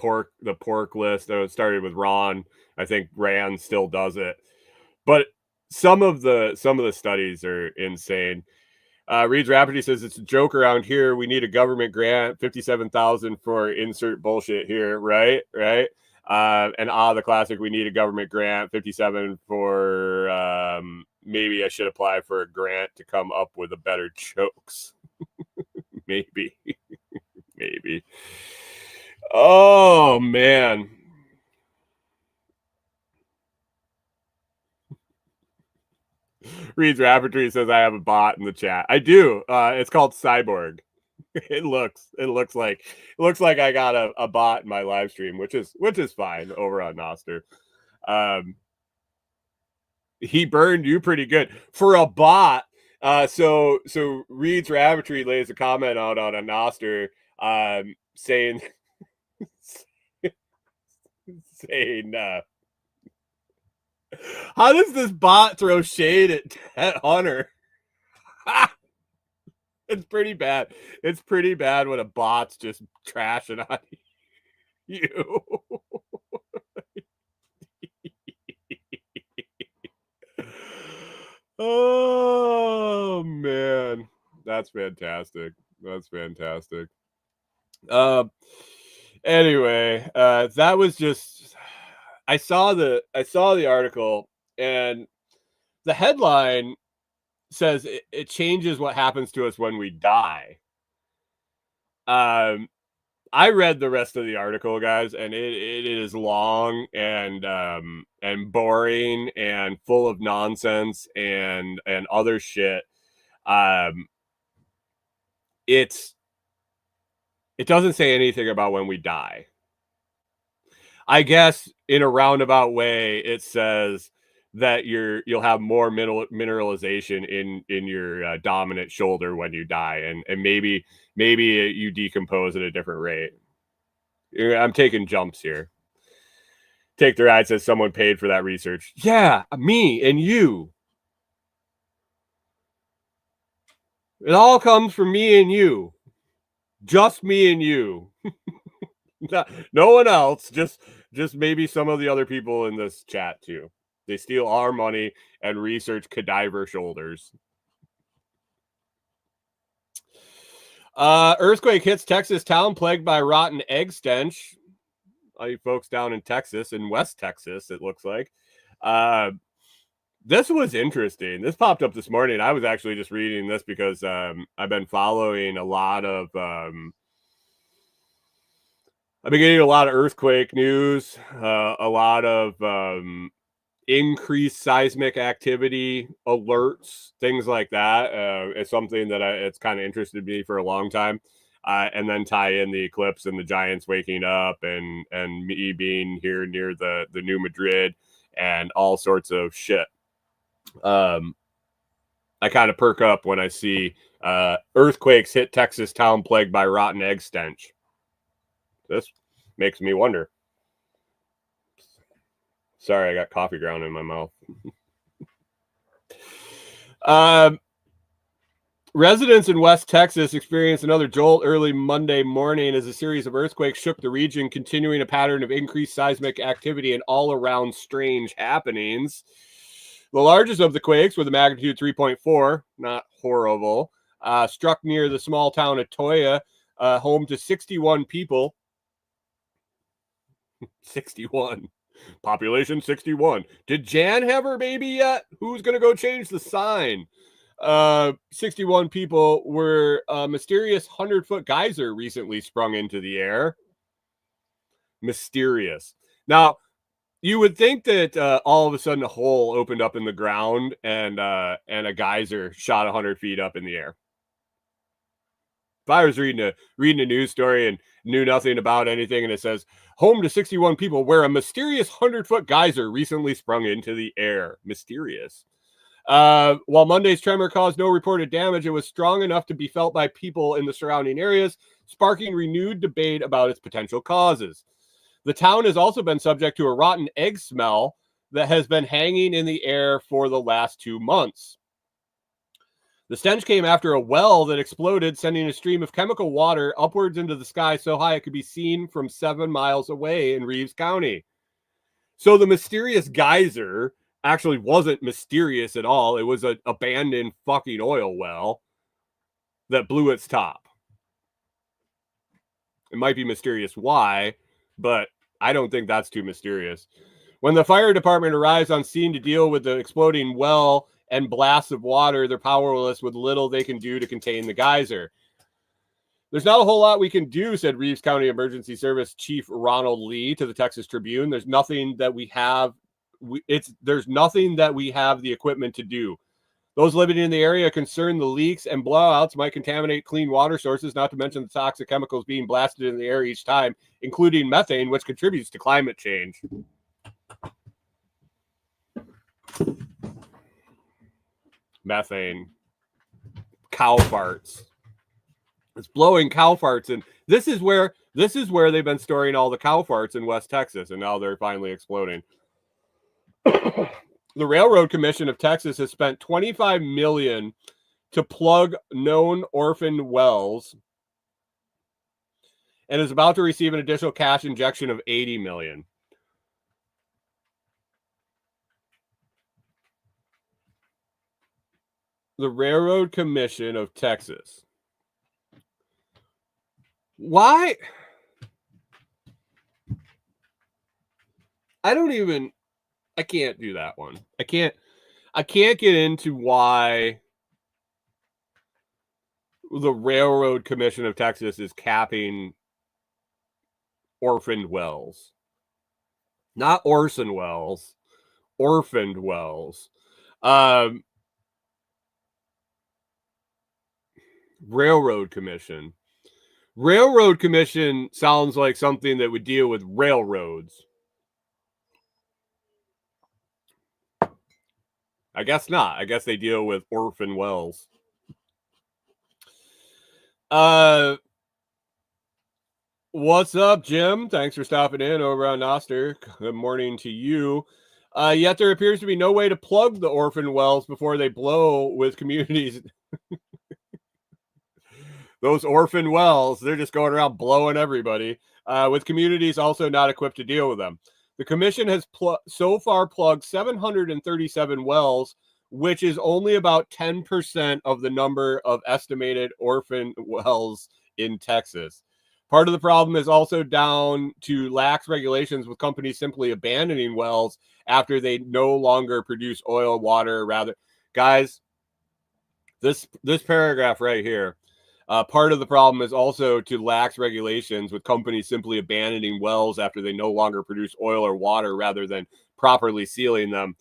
pork list. That started with Ron. I think Rand still does it. But some of the studies are insane. Reed's Rafferty says it's a joke around here. We need a government grant, 57,000 for insert bullshit here, right? Right. And the classic. We need a government grant, 57 for maybe I should apply for a grant to come up with a better jokes. Maybe, maybe. Oh man. Reed's Rafferty says I have a bot in the chat. I do. It's called Cyborg. It looks like I got a bot in my live stream, which is fine over on Noster. He burned you pretty good for a bot. So Reed's Rabbitry lays a comment out on a Noster, saying how does this bot throw shade at Hunter? It's pretty bad. It's pretty bad when a bot's just trashing on you. Oh man, that's fantastic. That's fantastic. Um. Anyway, that was just. I saw the article, and the headline says it changes what happens to us when we die. Um, I read the rest of the article, guys, and it is long and boring and full of nonsense and other shit. Um, it doesn't say anything about when we die. I guess in a roundabout way, it says that you'll have more mineralization in your dominant shoulder when you die, and maybe you decompose at a different rate. I'm taking jumps here. Take the ride says someone paid for that research. Yeah, me and you. It all comes from me and you. Just me and you. No one else. Just maybe some of the other people in this chat too. They steal our money and research cadaver shoulders. Earthquake hits Texas town plagued by rotten egg stench. All you folks down in Texas, in West Texas, it looks like. This was interesting. This popped up this morning. I was actually just reading this because I've been following a lot of I've been getting a lot of earthquake news, a lot of increased seismic activity alerts, things like that. It's something that it's kind of interested me for a long time. And then tie in the eclipse and the Giants waking up and me being here near the New Madrid and all sorts of shit. I kind of perk up when I see earthquakes hit Texas town plagued by rotten egg stench. This makes me wonder. Sorry, I got coffee ground in my mouth. Residents in West Texas experienced another jolt early Monday morning as a series of earthquakes shook the region, continuing a pattern of increased seismic activity and all-around strange happenings. The largest of the quakes, with a magnitude 3.4, not horrible, struck near the small town of Toya, home to 61 people. 61. Population 61. Did Jan have her baby yet? Who's going to go change the sign? 61 people were a mysterious 100-foot geyser recently sprung into the air. Mysterious. Now, you would think that all of a sudden a hole opened up in the ground and a geyser shot 100 feet up in the air. If I was reading a news story and knew nothing about anything, and it says home to 61 people where a mysterious 100-foot geyser recently sprung into the air. Mysterious. While Monday's tremor caused no reported damage, it was strong enough to be felt by people in the surrounding areas, sparking renewed debate about its potential causes. The town has also been subject to a rotten egg smell that has been hanging in the air for the last 2 months. The stench came after a well that exploded, sending a stream of chemical water upwards into the sky so high it could be seen from 7 miles away in Reeves County. So the mysterious geyser actually wasn't mysterious at all. It was an abandoned fucking oil well that blew its top. It might be mysterious why, but I don't think that's too mysterious. When the fire department arrives on scene to deal with the exploding well and blasts of water, they're powerless with little they can do to contain the geyser. There's not a whole lot we can do, said Reeves County Emergency Service Chief Ronald Lee to the Texas Tribune. There's nothing that we have. There's nothing that we have the equipment to do. Those living in the area are concerned the leaks and blowouts might contaminate clean water sources, not to mention the toxic chemicals being blasted in the air each time, including methane, which contributes to climate change. Methane. Cow farts. It's blowing cow farts, and this is where they've been storing all the cow farts in West Texas, and now they're finally exploding. The Railroad Commission of Texas has spent $25 million to plug known orphaned wells and is about to receive an additional cash injection of $80 million. The Railroad Commission of Texas. Why? I can't do that one. I can't get into why the Railroad Commission of Texas is capping orphaned wells. Not Orson Welles, orphaned wells. Railroad Commission. Railroad Commission sounds like something that would deal with railroads. I guess not. I guess they deal with orphan wells. What's up, Jim? Thanks for stopping in over on Noster. Good morning to you. Yet there appears to be no way to plug the orphan wells before they blow with communities. Those orphan wells, they're just going around blowing everybody, with communities also not equipped to deal with them. The commission has so far plugged 737 wells, which is only about 10% of the number of estimated orphan wells in Texas. Part of the problem is also down to lax regulations, with companies simply abandoning wells after they no longer produce oil, water, rather. Guys, this paragraph right here. Part of the problem is also to lax regulations, with companies simply abandoning wells after they no longer produce oil or water rather than properly sealing them.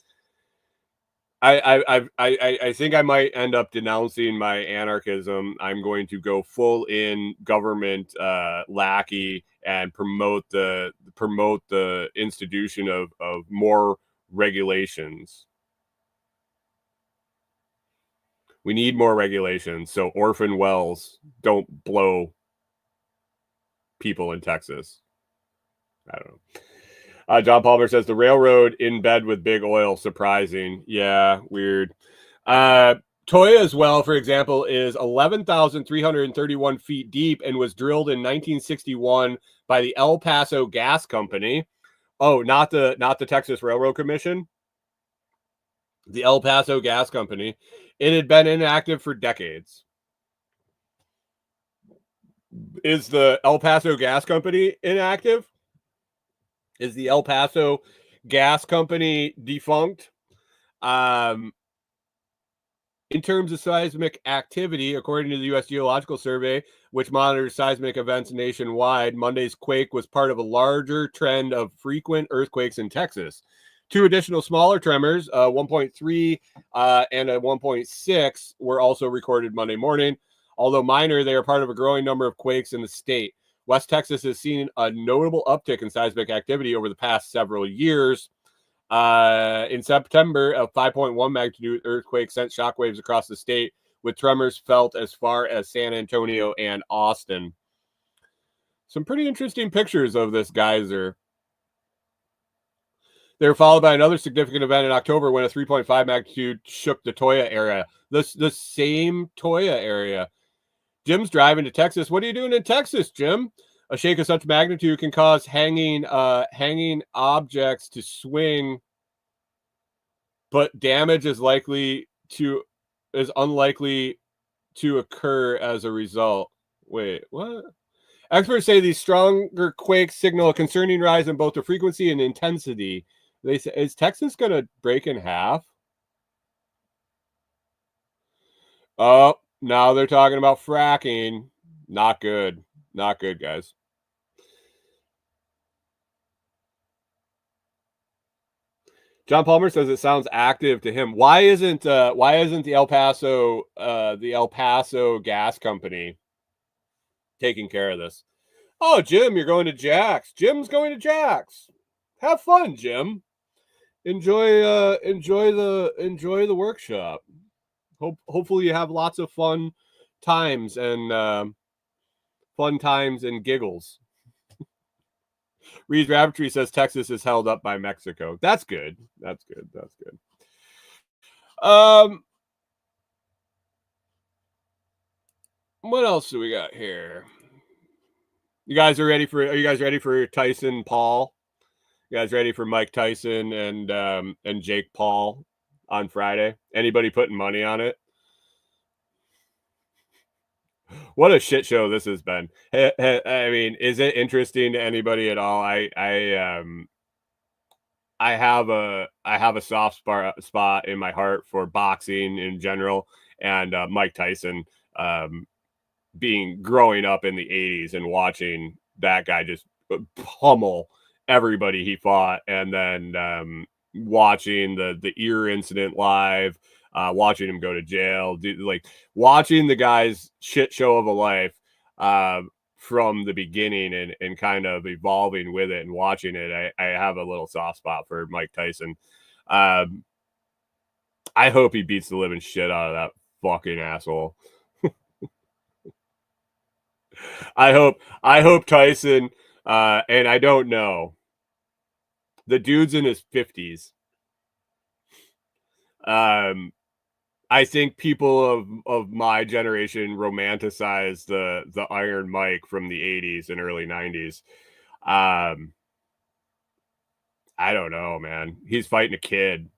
I think I might end up denouncing my anarchism. I'm going to go full in government lackey and promote the institution of more regulations. We need more regulations so orphan wells don't blow people in Texas. I don't know. John Palmer says the railroad in bed with big oil. Surprising. Yeah, weird. Toya's well, for example, is 11,331 feet deep and was drilled in 1961 by the El Paso Gas Company. Oh, not the Texas Railroad Commission. The El Paso Gas Company. It had been inactive for decades. Is the El Paso Gas Company inactive? Is the El Paso Gas Company defunct? In terms of seismic activity, according to the U.S. Geological Survey, which monitors seismic events nationwide, Monday's quake was part of a larger trend of frequent earthquakes in Texas. 2 additional smaller tremors, 1.3 and a 1.6, were also recorded Monday morning. Although minor, they are part of a growing number of quakes in the state. West Texas has seen a notable uptick in seismic activity over the past several years. In September, a 5.1 magnitude earthquake sent shockwaves across the state, with tremors felt as far as San Antonio and Austin. Some pretty interesting pictures of this geyser. They were followed by another significant event in October when a 3.5 magnitude shook the Toya area. The same Toya area. Jim's driving to Texas. What are you doing in Texas, Jim? A shake of such magnitude can cause hanging objects to swing, but damage is unlikely to occur as a result. Wait, what? Experts say these stronger quakes signal a concerning rise in both the frequency and intensity. They say, is Texas going to break in half? Oh, now they're talking about fracking. Not good. Not good, guys. John Palmer says it sounds active to him. Why isn't the El Paso Gas Company taking care of this? Oh, Jim, you're going to Jack's. Jim's going to Jack's. Have fun, Jim. Enjoy the workshop. Hopefully you have lots of fun times and giggles. Reed's Rabbitry says Texas is held up by Mexico. That's good. That's good. What else do we got here? Are you guys ready for Tyson Paul? You guys ready for Mike Tyson and Jake Paul on Friday? Anybody putting money on it? What a shit show this has been. I mean, is it interesting to anybody at all? I have a soft spot in my heart for boxing in general, and Mike Tyson, um, being growing up in the '80s and watching that guy just pummel everybody he fought, and then watching the ear incident live, watching him go to jail, like watching the guy's shit show of a life. Uh, from the beginning and kind of evolving with it and watching it, I have a little soft spot for Mike Tyson. Um, I hope he beats the living shit out of that fucking asshole. I hope Tyson, and I don't know. The dude's in his 50s. Um, I think people of my generation romanticize the Iron Mike from the 80s and early 90s. Um, I don't know, man. He's fighting a kid.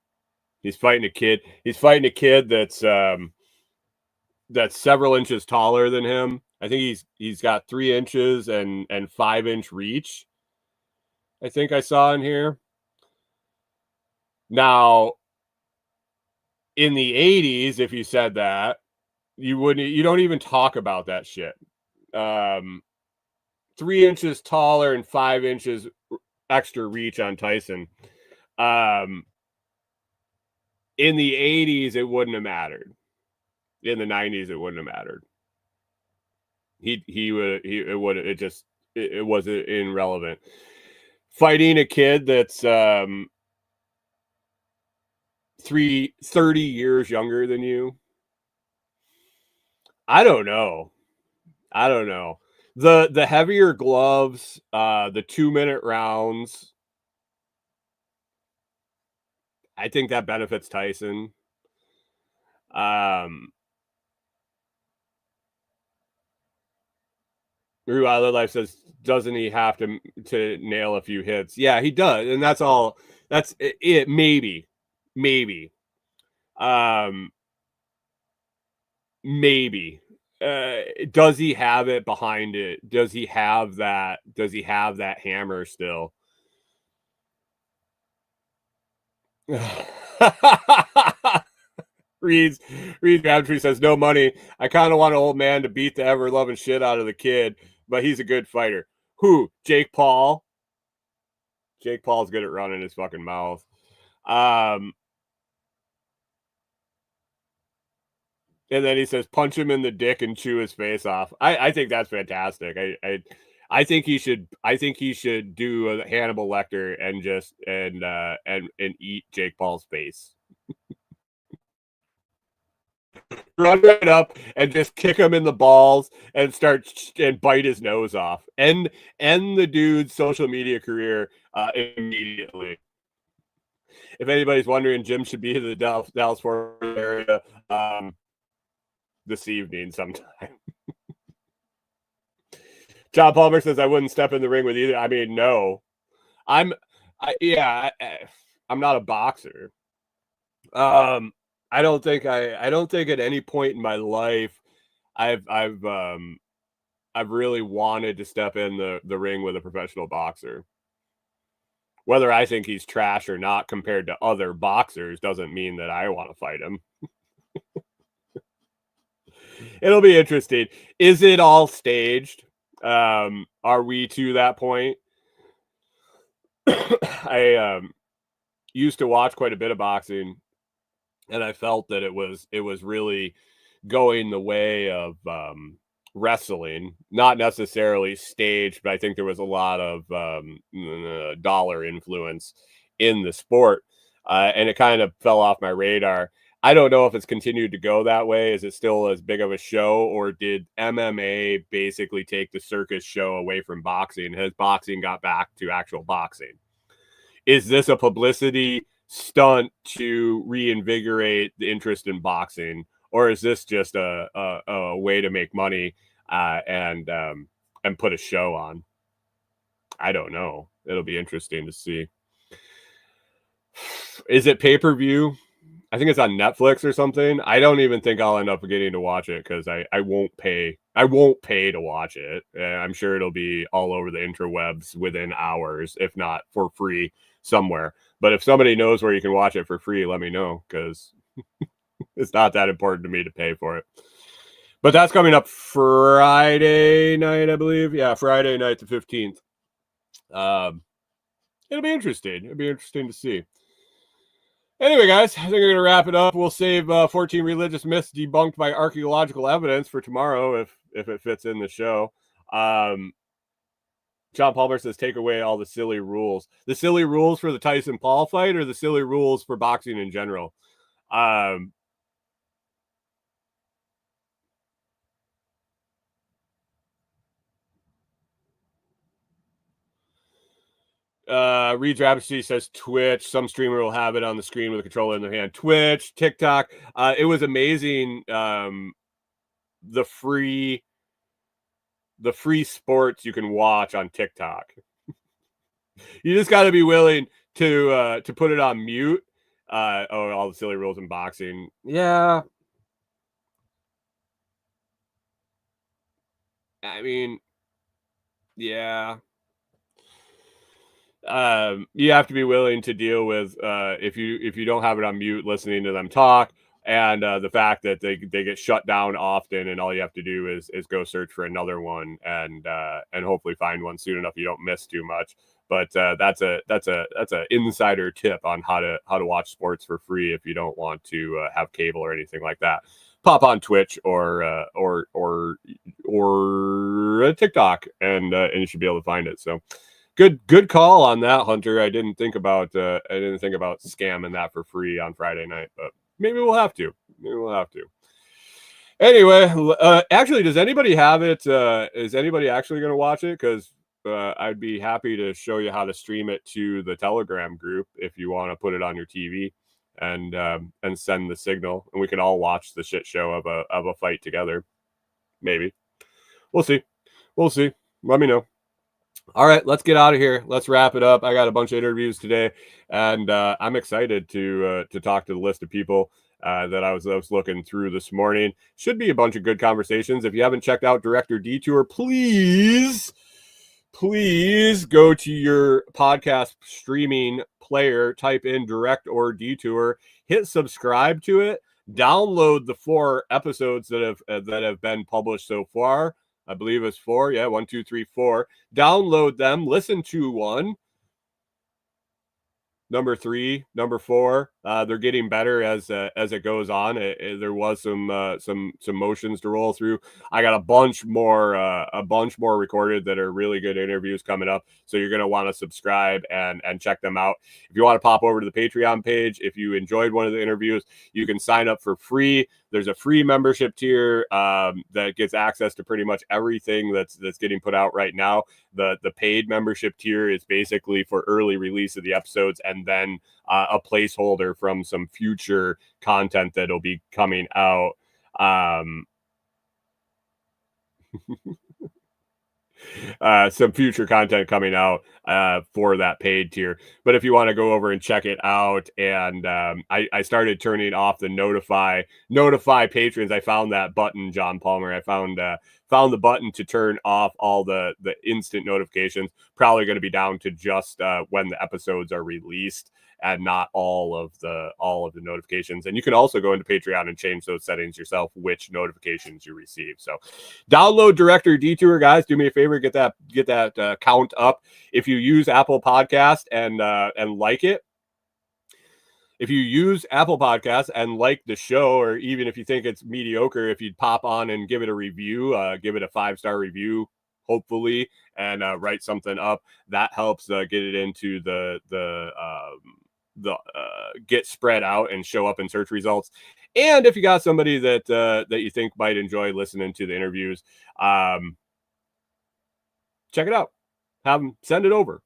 He's fighting a kid. He's fighting a kid that's several inches taller than him. I think he's got 3 inches and 5 inch reach. I think I saw in here. Now, in the 80s, if you said that, you don't even talk about that shit. Um, 3 inches taller and 5 inches extra reach on Tyson. Um, in the 80s, it wouldn't have mattered. In the 90s, it wouldn't have mattered. It wasn't irrelevant. Fighting a kid that's 30 years younger than you. I don't know. The heavier gloves, the 2-minute rounds, I think that benefits Tyson. Rue Other Life says, doesn't he have to nail a few hits? Yeah, he does, and that's all. That's it. Maybe. Um, maybe. Does he have it behind it? Does he have that? Does he have that hammer still? Reeds Crabtree says, no money. I kind of want an old man to beat the ever loving shit out of the kid, but he's a good fighter. Who? Jake Paul? Jake Paul's good at running his fucking mouth. And then he says, punch him in the dick and chew his face off. I think that's fantastic. I think he should do a Hannibal Lecter and just and eat Jake Paul's face. Run right up and just kick him in the balls and start and bite his nose off. End the dude's social media career immediately. If anybody's wondering, Jim should be in the Dallas Fort Worth area this evening sometime. John Palmer says, I wouldn't step in the ring with either. I mean, no. I'm not a boxer. I don't think at any point in my life I've really wanted to step in the ring with a professional boxer. Whether I think he's trash or not compared to other boxers doesn't mean that I want to fight him. It'll be interesting. Is it all staged? Are we to that point? I used to watch quite a bit of boxing, and I felt that it was really going the way of wrestling, not necessarily staged, but I think there was a lot of dollar influence in the sport, and it kind of fell off my radar. I don't know if it's continued to go that way. Is it still as big of a show, or did MMA basically take the circus show away from boxing? Has boxing got back to actual boxing? Is this a publicity stunt to reinvigorate the interest in boxing, or is this just a way to make money and put a show on? I don't know. It'll be interesting to see. Is it pay-per-view? I think it's on Netflix or something. I don't even think I'll end up getting to watch it because I won't pay. I won't pay to watch it. I'm sure it'll be all over the interwebs within hours, if not for free somewhere. But if somebody knows where you can watch it for free, let me know, because it's not that important to me to pay for it. But that's coming up Friday night, I believe. Yeah, Friday night the 15th. It'll be interesting. It'll be interesting to see. Anyway, guys, I think we're going to wrap it up. We'll save 14 religious myths debunked by archaeological evidence for tomorrow if it fits in the show. John Palmer says, take away all the silly rules. The silly rules for the Tyson Paul fight, or the silly rules for boxing in general? Reed Rapsy says Twitch. Some streamer will have it on the screen with a controller in their hand. Twitch, TikTok. It was amazing. The free sports you can watch on TikTok. You just got to be willing to put it on mute. All the silly rules in boxing. Yeah. I mean, yeah. You have to be willing to deal with if you don't have it on mute, listening to them talk, and the fact that they get shut down often, and all you have to do is go search for another one and hopefully find one soon enough you don't miss too much. But that's a insider tip on how to watch sports for free if you don't want to have cable or anything like that. Pop on Twitch or TikTok, and you should be able to find it. So. Good call on that, Hunter. I didn't think about scamming that for free on Friday night, but maybe we'll have to. Anyway, actually, does anybody have it? Is anybody actually going to watch it? Because I'd be happy to show you how to stream it to the Telegram group if you want to put it on your TV and send the signal, and we can all watch the shit show of a fight together. Maybe. We'll see. Let me know. All right, let's get out of here. Let's wrap it up. I got a bunch of interviews today, and I'm excited to talk to the list of people that I was looking through this morning. Should be a bunch of good conversations. If you haven't checked out Director Detour, please go to your podcast streaming player, type in Direct or Detour, hit subscribe to it, download the 4 episodes that have been published so far. I believe it's 4. Yeah, 1, 2, 3, 4. Download them. Listen to one. Number 3, number 4. They're getting better as it goes on. There was some motions to roll through. I got a bunch more recorded that are really good interviews coming up. So you're gonna want to subscribe and check them out. If you want to pop over to the Patreon page, if you enjoyed one of the interviews, you can sign up for free. There's a free membership tier that gets access to pretty much everything that's getting put out right now. The paid membership tier is basically for early release of the episodes, and then a placeholder from some future content that'll be coming out. Some future content coming out for that paid tier. But if you want to go over and check it out, and I started turning off the notify patrons. I found that button, John Palmer. I found the button to turn off all the instant notifications. Probably going to be down to just when the episodes are released, and not all of the notifications. And you can also go into Patreon and change those settings yourself, which notifications you receive. So download Director Detour, guys. Do me a favor, get that count up. If you use Apple Podcast and like it, if you use Apple Podcasts and like the show, or even if you think it's mediocre, if you'd pop on and give it a review, give it a 5-star review, hopefully, and write something up, that helps get it into the get spread out and show up in search results. And if you got somebody that you think might enjoy listening to the interviews, check it out. Have them send it over.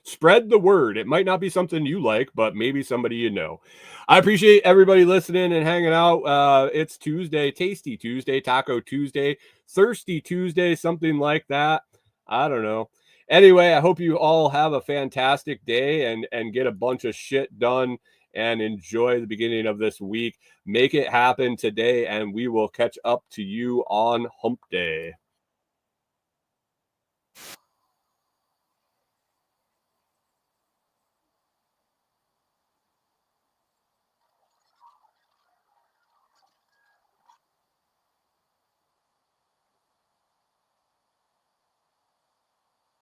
Spread the word. It might not be something you like, but maybe somebody you know. I appreciate everybody listening and hanging out. It's Tuesday, Tasty Tuesday, Taco Tuesday, Thirsty Tuesday, something like that. I don't know. Anyway, I hope you all have a fantastic day and get a bunch of shit done and enjoy the beginning of this week. Make it happen today, and we will catch up to you on Hump Day.